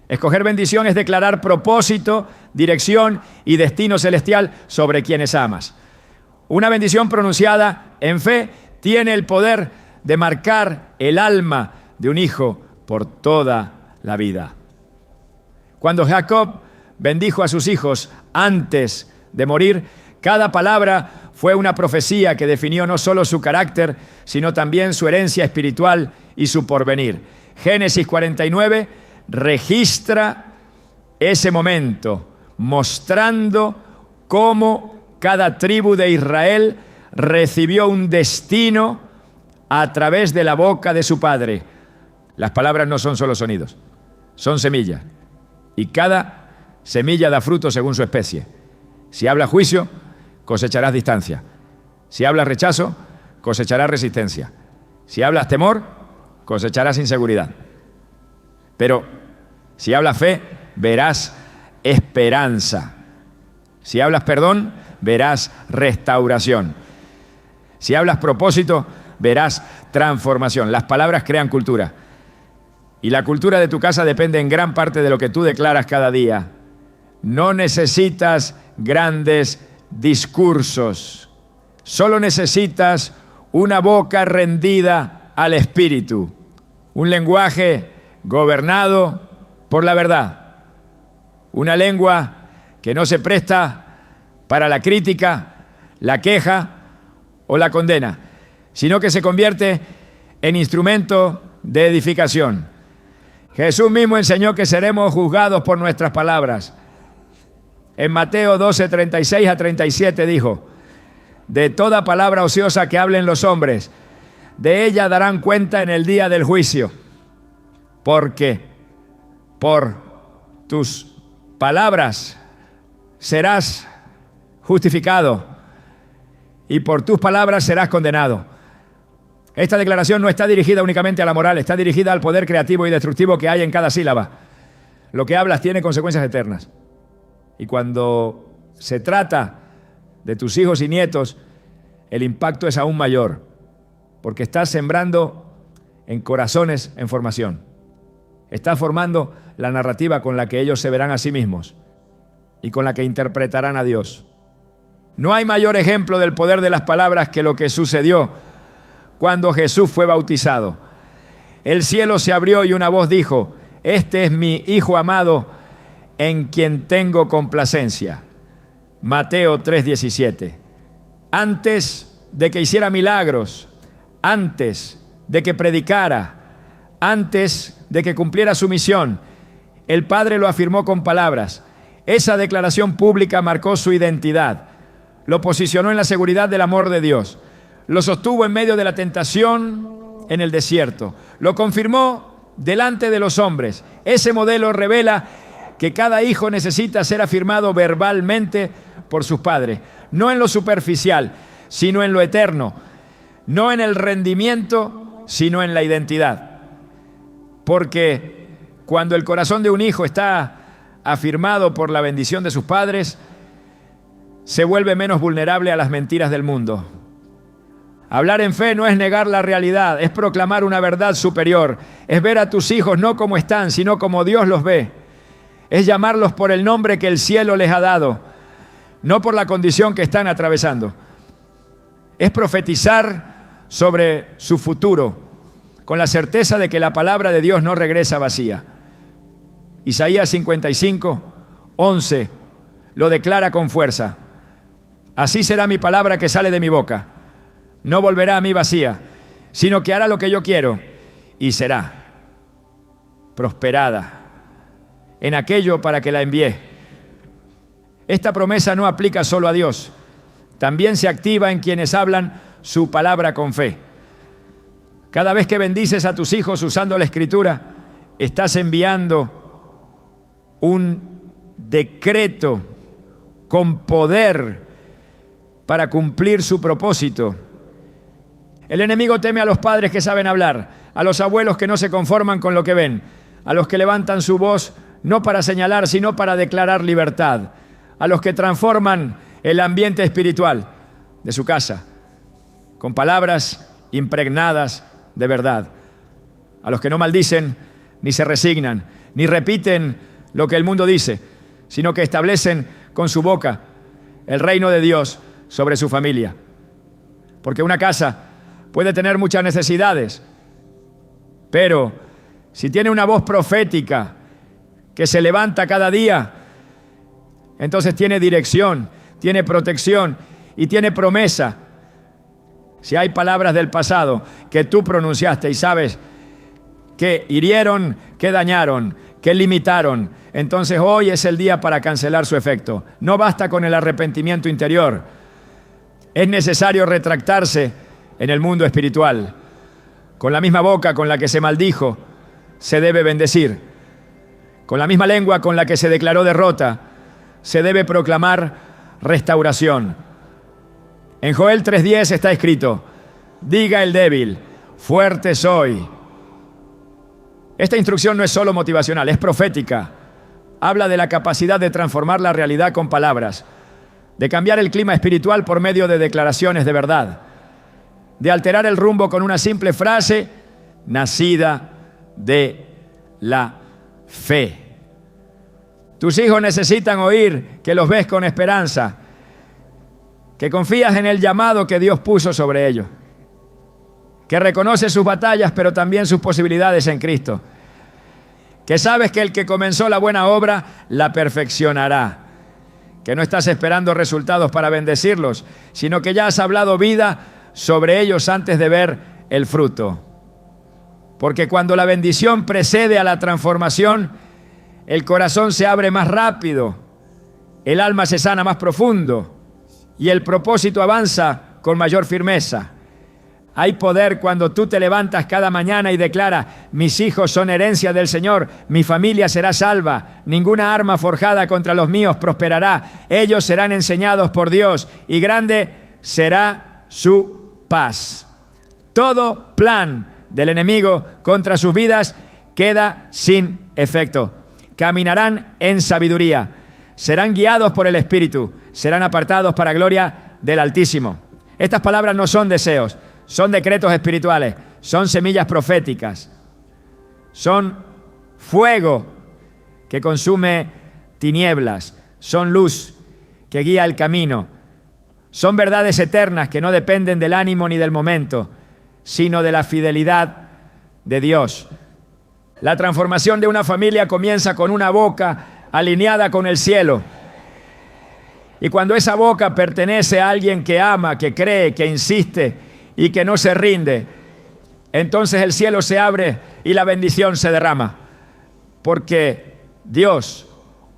Escoger bendición es declarar propósito, dirección y destino celestial sobre quienes amas. Una bendición pronunciada en fe tiene el poder de marcar el alma de un hijo por toda la vida. Cuando Jacob bendijo a sus hijos antes de morir, cada palabra fue una profecía que definió no solo su carácter, sino también su herencia espiritual y su porvenir. Génesis 49 registra ese momento, mostrando cómo cada tribu de Israel recibió un destino a través de la boca de su padre. Las palabras no son solo sonidos, son semillas. Y cada semilla da fruto según su especie. Si hablas juicio, cosecharás distancia. Si hablas rechazo, cosecharás resistencia. Si hablas temor, cosecharás inseguridad. Pero si hablas fe, verás esperanza. Si hablas perdón, verás restauración. Si hablas propósito, verás transformación. Las palabras crean cultura. Y la cultura de tu casa depende en gran parte de lo que tú declaras cada día. No necesitas grandes discursos. Solo necesitas una boca rendida al Espíritu. Un lenguaje gobernado por la verdad. Una lengua que no se presta para la crítica, la queja o la condena, sino que se convierte en instrumento de edificación. Jesús mismo enseñó que seremos juzgados por nuestras palabras. En Mateo 12:36-37 dijo: de toda palabra ociosa que hablen los hombres, de ella darán cuenta en el día del juicio, porque por tus palabras serás justificado y por tus palabras serás condenado. Esta declaración no está dirigida únicamente a la moral, está dirigida al poder creativo y destructivo que hay en cada sílaba. Lo que hablas tiene consecuencias eternas. Y cuando se trata de tus hijos y nietos, el impacto es aún mayor, porque estás sembrando en corazones en formación. Estás formando la narrativa con la que ellos se verán a sí mismos y con la que interpretarán a Dios. No hay mayor ejemplo del poder de las palabras que lo que sucedió cuando Jesús fue bautizado. El cielo se abrió y una voz dijo: este es mi Hijo amado, en quien tengo complacencia. Mateo 3:17. Antes de que hiciera milagros, antes de que predicara, antes de que cumpliera su misión, el Padre lo afirmó con palabras. Esa declaración pública marcó su identidad, lo posicionó en la seguridad del amor de Dios, lo sostuvo en medio de la tentación en el desierto, lo confirmó delante de los hombres. Ese modelo revela que cada hijo necesita ser afirmado verbalmente por sus padres, no en lo superficial, sino en lo eterno, no en el rendimiento, sino en la identidad. Porque cuando el corazón de un hijo está afirmado por la bendición de sus padres, se vuelve menos vulnerable a las mentiras del mundo. Hablar en fe no es negar la realidad, es proclamar una verdad superior, es ver a tus hijos no como están, sino como Dios los ve. Es llamarlos por el nombre que el cielo les ha dado, no por la condición que están atravesando. Es profetizar sobre su futuro, con la certeza de que la palabra de Dios no regresa vacía. Isaías 55:11 lo declara con fuerza. Así será mi palabra que sale de mi boca. No volverá a mí vacía, sino que hará lo que yo quiero y será prosperada en aquello para que la envié. Esta promesa no aplica solo a Dios, también se activa en quienes hablan su palabra con fe. Cada vez que bendices a tus hijos usando la Escritura, estás enviando un decreto con poder para cumplir su propósito. El enemigo teme a los padres que saben hablar, a los abuelos que no se conforman con lo que ven, a los que levantan su voz no para señalar, sino para declarar libertad, a los que transforman el ambiente espiritual de su casa con palabras impregnadas de verdad, a los que no maldicen, ni se resignan, ni repiten lo que el mundo dice, sino que establecen con su boca el reino de Dios sobre su familia. Porque una casa puede tener muchas necesidades, pero si tiene una voz profética que se levanta cada día, entonces tiene dirección, tiene protección y tiene promesa. Si hay palabras del pasado que tú pronunciaste y sabes que hirieron, que dañaron, que limitaron, entonces hoy es el día para cancelar su efecto. No basta con el arrepentimiento interior. Es necesario retractarse en el mundo espiritual. Con la misma boca con la que se maldijo, se debe bendecir. Con la misma lengua con la que se declaró derrota, se debe proclamar restauración. En Joel 3:10 está escrito: diga el débil, fuerte soy. Esta instrucción no es solo motivacional, es profética. Habla de la capacidad de transformar la realidad con palabras, de cambiar el clima espiritual por medio de declaraciones de verdad, de alterar el rumbo con una simple frase nacida de la fe. Tus hijos necesitan oír que los ves con esperanza, que confías en el llamado que Dios puso sobre ellos, que reconoces sus batallas pero también sus posibilidades en Cristo, que sabes que el que comenzó la buena obra la perfeccionará, que no estás esperando resultados para bendecirlos, sino que ya has hablado vida sobre ellos antes de ver el fruto. Porque cuando la bendición precede a la transformación, el corazón se abre más rápido, el alma se sana más profundo y el propósito avanza con mayor firmeza. Hay poder cuando tú te levantas cada mañana y declaras: mis hijos son herencia del Señor, mi familia será salva, ninguna arma forjada contra los míos prosperará, ellos serán enseñados por Dios y grande será su paz. Todo plan del enemigo contra sus vidas queda sin efecto. Caminarán en sabiduría, serán guiados por el Espíritu, serán apartados para gloria del Altísimo. Estas palabras no son deseos, son decretos espirituales, son semillas proféticas, son fuego que consume tinieblas, son luz que guía el camino, son verdades eternas que no dependen del ánimo ni del momento, sino de la fidelidad de Dios. La transformación de una familia comienza con una boca alineada con el cielo. Y cuando esa boca pertenece a alguien que ama, que cree, que insiste y que no se rinde, entonces el cielo se abre y la bendición se derrama. Porque Dios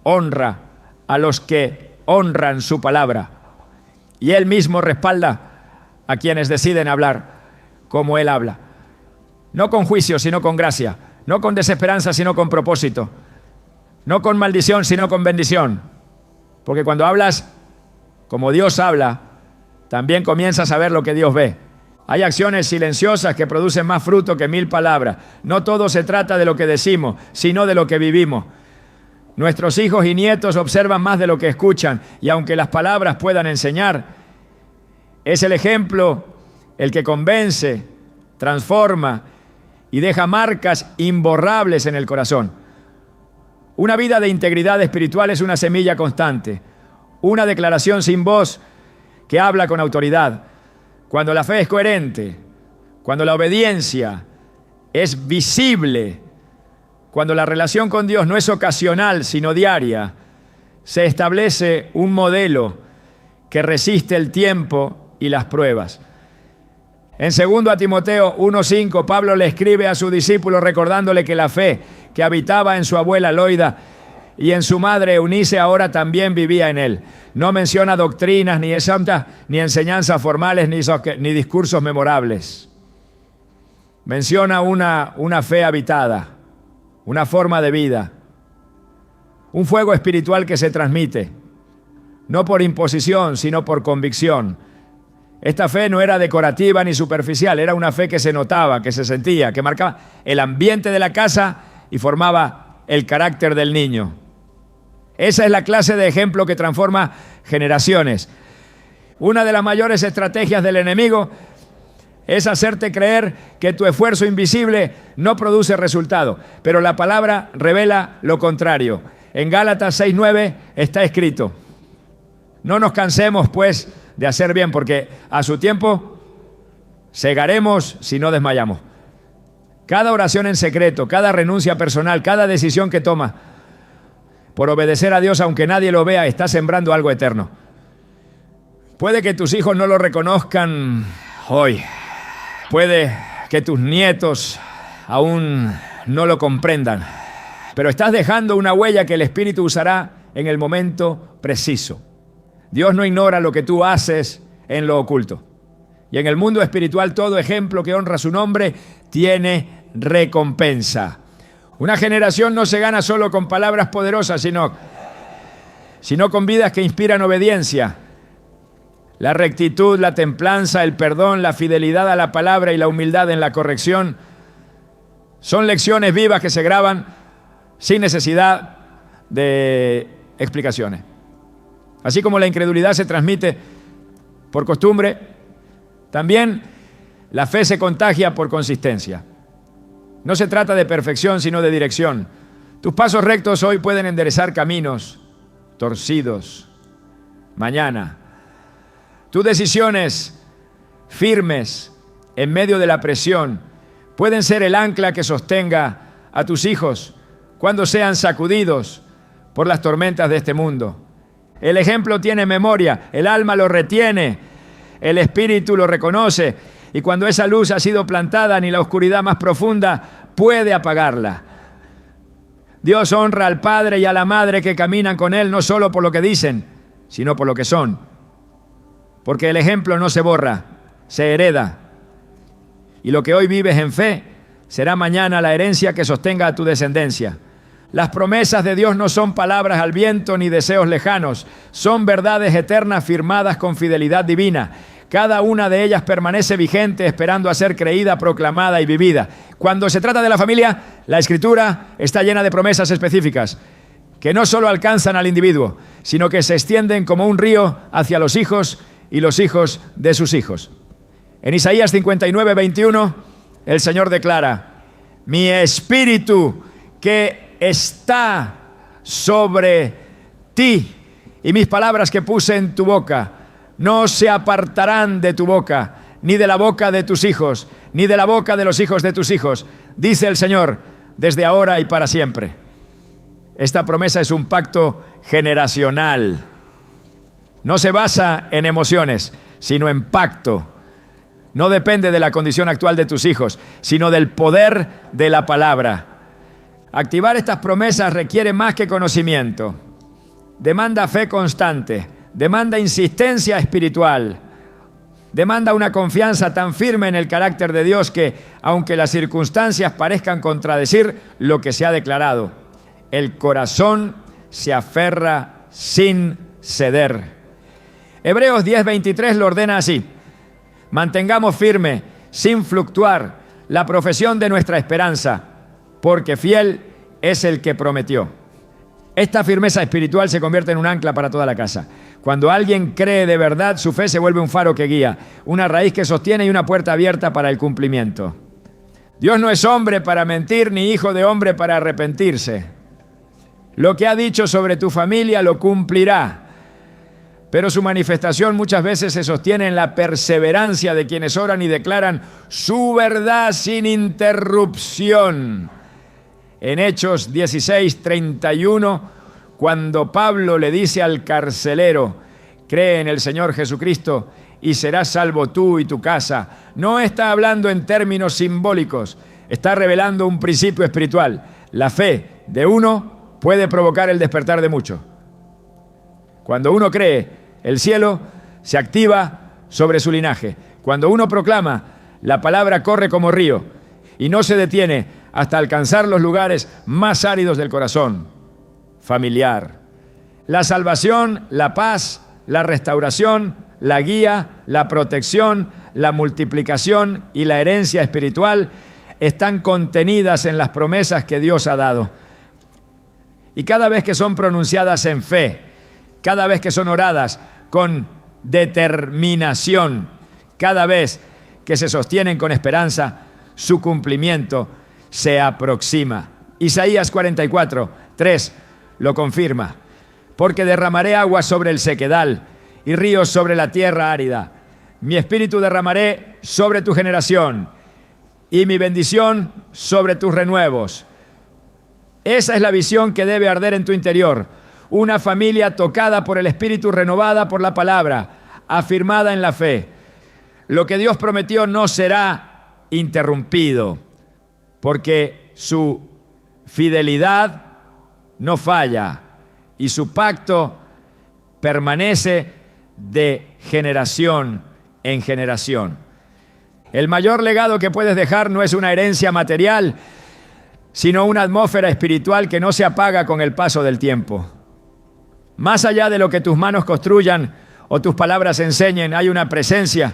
honra a los que honran su palabra. Y Él mismo respalda a quienes deciden hablar como Él habla. No con juicio, sino con gracia. No con desesperanza, sino con propósito. No con maldición, sino con bendición. Porque cuando hablas como Dios habla, también comienzas a ver lo que Dios ve. Hay acciones silenciosas que producen más fruto que 1000 palabras. No todo se trata de lo que decimos, sino de lo que vivimos. Nuestros hijos y nietos observan más de lo que escuchan, y aunque las palabras puedan enseñar, es el ejemplo el que convence, transforma y deja marcas imborrables en el corazón. Una vida de integridad espiritual es una semilla constante, una declaración sin voz que habla con autoridad. Cuando la fe es coherente, cuando la obediencia es visible, cuando la relación con Dios no es ocasional sino diaria, se establece un modelo que resiste el tiempo y las pruebas. En 2 Timoteo 1:5, Pablo le escribe a su discípulo recordándole que la fe que habitaba en su abuela Loida y en su madre Eunice ahora también vivía en él. No menciona doctrinas, ni enseñanzas formales, ni discursos memorables. Menciona una fe habitada, una forma de vida, un fuego espiritual que se transmite, no por imposición, sino por convicción. Esta fe no era decorativa ni superficial, era una fe que se notaba, que se sentía, que marcaba el ambiente de la casa y formaba el carácter del niño. Esa es la clase de ejemplo que transforma generaciones. Una de las mayores estrategias del enemigo es hacerte creer que tu esfuerzo invisible no produce resultado, pero la palabra revela lo contrario. En Gálatas 6:9 está escrito: no nos cansemos, pues, de hacer bien, porque a su tiempo segaremos si no desmayamos. Cada oración en secreto, cada renuncia personal, cada decisión que toma por obedecer a Dios, aunque nadie lo vea, está sembrando algo eterno. Puede que tus hijos no lo reconozcan hoy. Puede que tus nietos aún no lo comprendan. Pero estás dejando una huella que el Espíritu usará en el momento preciso. Dios no ignora lo que tú haces en lo oculto. Y en el mundo espiritual, todo ejemplo que honra su nombre tiene recompensa. Una generación no se gana solo con palabras poderosas, sino con vidas que inspiran obediencia. La rectitud, la templanza, el perdón, la fidelidad a la palabra y la humildad en la corrección son lecciones vivas que se graban sin necesidad de explicaciones. Así como la incredulidad se transmite por costumbre, también la fe se contagia por consistencia. No se trata de perfección, sino de dirección. Tus pasos rectos hoy pueden enderezar caminos torcidos mañana. Tus decisiones firmes en medio de la presión pueden ser el ancla que sostenga a tus hijos cuando sean sacudidos por las tormentas de este mundo. El ejemplo tiene memoria, el alma lo retiene, el espíritu lo reconoce, y cuando esa luz ha sido plantada, ni la oscuridad más profunda puede apagarla. Dios honra al padre y a la madre que caminan con él, no solo por lo que dicen, sino por lo que son. Porque el ejemplo no se borra, se hereda. Y lo que hoy vives en fe será mañana la herencia que sostenga a tu descendencia. Las promesas de Dios no son palabras al viento ni deseos lejanos, son verdades eternas firmadas con fidelidad divina. Cada una de ellas permanece vigente, esperando a ser creída, proclamada y vivida. Cuando se trata de la familia, la Escritura está llena de promesas específicas que no solo alcanzan al individuo, sino que se extienden como un río hacia los hijos y los hijos de sus hijos. En Isaías 59:21, el Señor declara: mi espíritu que está sobre ti y mis palabras que puse en tu boca no se apartarán de tu boca, ni de la boca de tus hijos, ni de la boca de los hijos de tus hijos, dice el Señor, desde ahora y para siempre. Esta promesa es un pacto generacional. No se basa en emociones, sino en pacto. No depende de la condición actual de tus hijos, sino del poder de la palabra. Activar estas promesas requiere más que conocimiento. Demanda fe constante, demanda insistencia espiritual, demanda una confianza tan firme en el carácter de Dios que, aunque las circunstancias parezcan contradecir lo que se ha declarado, el corazón se aferra sin ceder. Hebreos 10:23 lo ordena así: mantengamos firme, sin fluctuar, la profesión de nuestra esperanza, porque fiel es el que prometió. Esta firmeza espiritual se convierte en un ancla para toda la casa. Cuando alguien cree de verdad, su fe se vuelve un faro que guía, una raíz que sostiene y una puerta abierta para el cumplimiento. Dios no es hombre para mentir, ni hijo de hombre para arrepentirse. Lo que ha dicho sobre tu familia lo cumplirá, pero su manifestación muchas veces se sostiene en la perseverancia de quienes oran y declaran su verdad sin interrupción. En Hechos 16:31, cuando Pablo le dice al carcelero: cree en el Señor Jesucristo y serás salvo tú y tu casa, no está hablando en términos simbólicos, está revelando un principio espiritual. La fe de uno puede provocar el despertar de muchos. Cuando uno cree, el cielo se activa sobre su linaje. Cuando uno proclama, la palabra corre como río y no se detiene hasta alcanzar los lugares más áridos del corazón familiar. La salvación, la paz, la restauración, la guía, la protección, la multiplicación y la herencia espiritual están contenidas en las promesas que Dios ha dado. Y cada vez que son pronunciadas en fe, cada vez que son oradas con determinación, cada vez que se sostienen con esperanza, su cumplimiento se aproxima. Isaías 44:3 lo confirma. Porque derramaré agua sobre el sequedal y ríos sobre la tierra árida. Mi espíritu derramaré sobre tu generación y mi bendición sobre tus renuevos. Esa es la visión que debe arder en tu interior. Una familia tocada por el Espíritu, renovada por la palabra, afirmada en la fe. Lo que Dios prometió no será interrumpido, porque su fidelidad no falla y su pacto permanece de generación en generación. El mayor legado que puedes dejar no es una herencia material, sino una atmósfera espiritual que no se apaga con el paso del tiempo. Más allá de lo que tus manos construyan o tus palabras enseñen, hay una presencia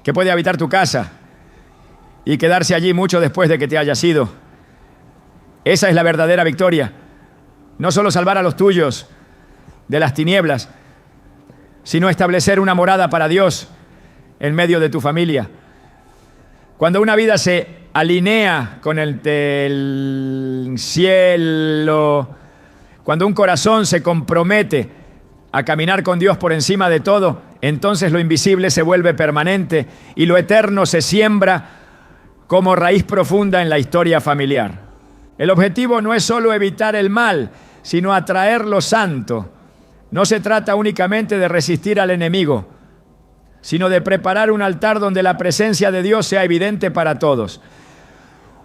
que puede habitar tu casa y quedarse allí mucho después de que te hayas ido. Esa es la verdadera victoria. No solo salvar a los tuyos de las tinieblas, sino establecer una morada para Dios en medio de tu familia. Cuando una vida se alinea con el cielo, cuando un corazón se compromete a caminar con Dios por encima de todo, entonces lo invisible se vuelve permanente y lo eterno se siembra como raíz profunda en la historia familiar. El objetivo no es solo evitar el mal, sino atraer lo santo. No se trata únicamente de resistir al enemigo, sino de preparar un altar donde la presencia de Dios sea evidente para todos.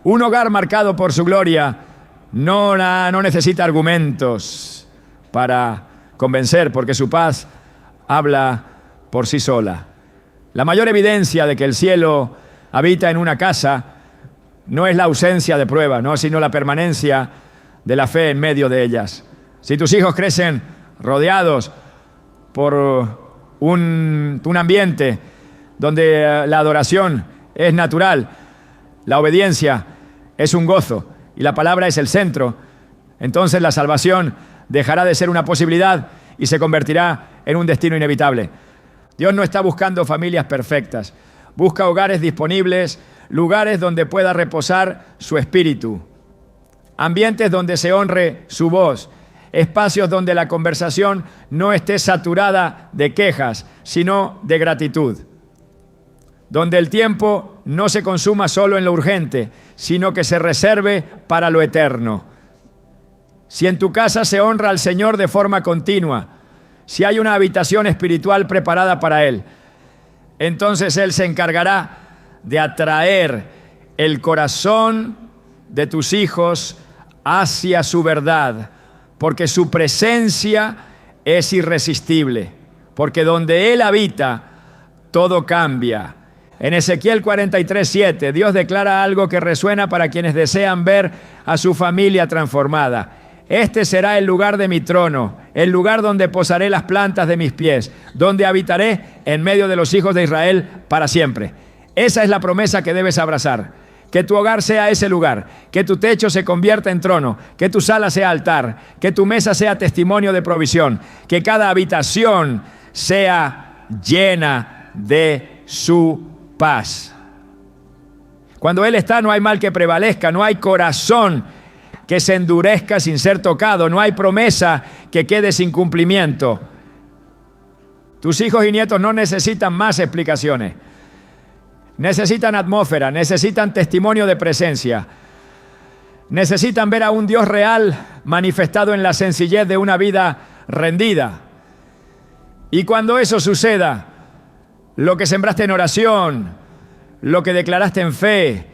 Un hogar marcado por su gloria no necesita argumentos para convencer, porque su paz habla por sí sola. La mayor evidencia de que el cielo habita en una casa no es la ausencia de pruebas, ¿no?, sino la permanencia de la fe en medio de ellas. Si tus hijos crecen rodeados por un ambiente donde la adoración es natural, la obediencia es un gozo y la palabra es el centro, entonces la salvación dejará de ser una posibilidad y se convertirá en un destino inevitable. Dios no está buscando familias perfectas, busca hogares disponibles, lugares donde pueda reposar su espíritu, ambientes donde se honre su voz, espacios donde la conversación no esté saturada de quejas, sino de gratitud, donde el tiempo no se consuma solo en lo urgente, sino que se reserve para lo eterno. Si en tu casa se honra al Señor de forma continua, si hay una habitación espiritual preparada para Él, entonces Él se encargará de atraer el corazón de tus hijos hacia su verdad, porque su presencia es irresistible, porque donde Él habita, todo cambia. En Ezequiel 43:7, Dios declara algo que resuena para quienes desean ver a su familia transformada. Este será el lugar de mi trono, el lugar donde posaré las plantas de mis pies, donde habitaré en medio de los hijos de Israel para siempre. Esa es la promesa que debes abrazar. Que tu hogar sea ese lugar, que tu techo se convierta en trono, que tu sala sea altar, que tu mesa sea testimonio de provisión, que cada habitación sea llena de su paz. Cuando Él está, no hay mal que prevalezca, no hay corazón que se endurezca sin ser tocado, no hay promesa que quede sin cumplimiento. Tus hijos y nietos no necesitan más explicaciones. Necesitan atmósfera, necesitan testimonio de presencia. Necesitan ver a un Dios real manifestado en la sencillez de una vida rendida. Y cuando eso suceda, lo que sembraste en oración, lo que declaraste en fe,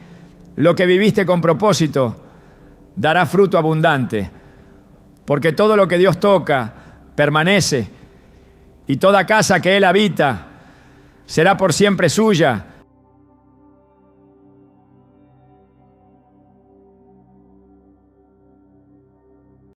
lo que viviste con propósito, dará fruto abundante. porque todo lo que Dios toca permanece, y toda casa que Él habita será por siempre suya.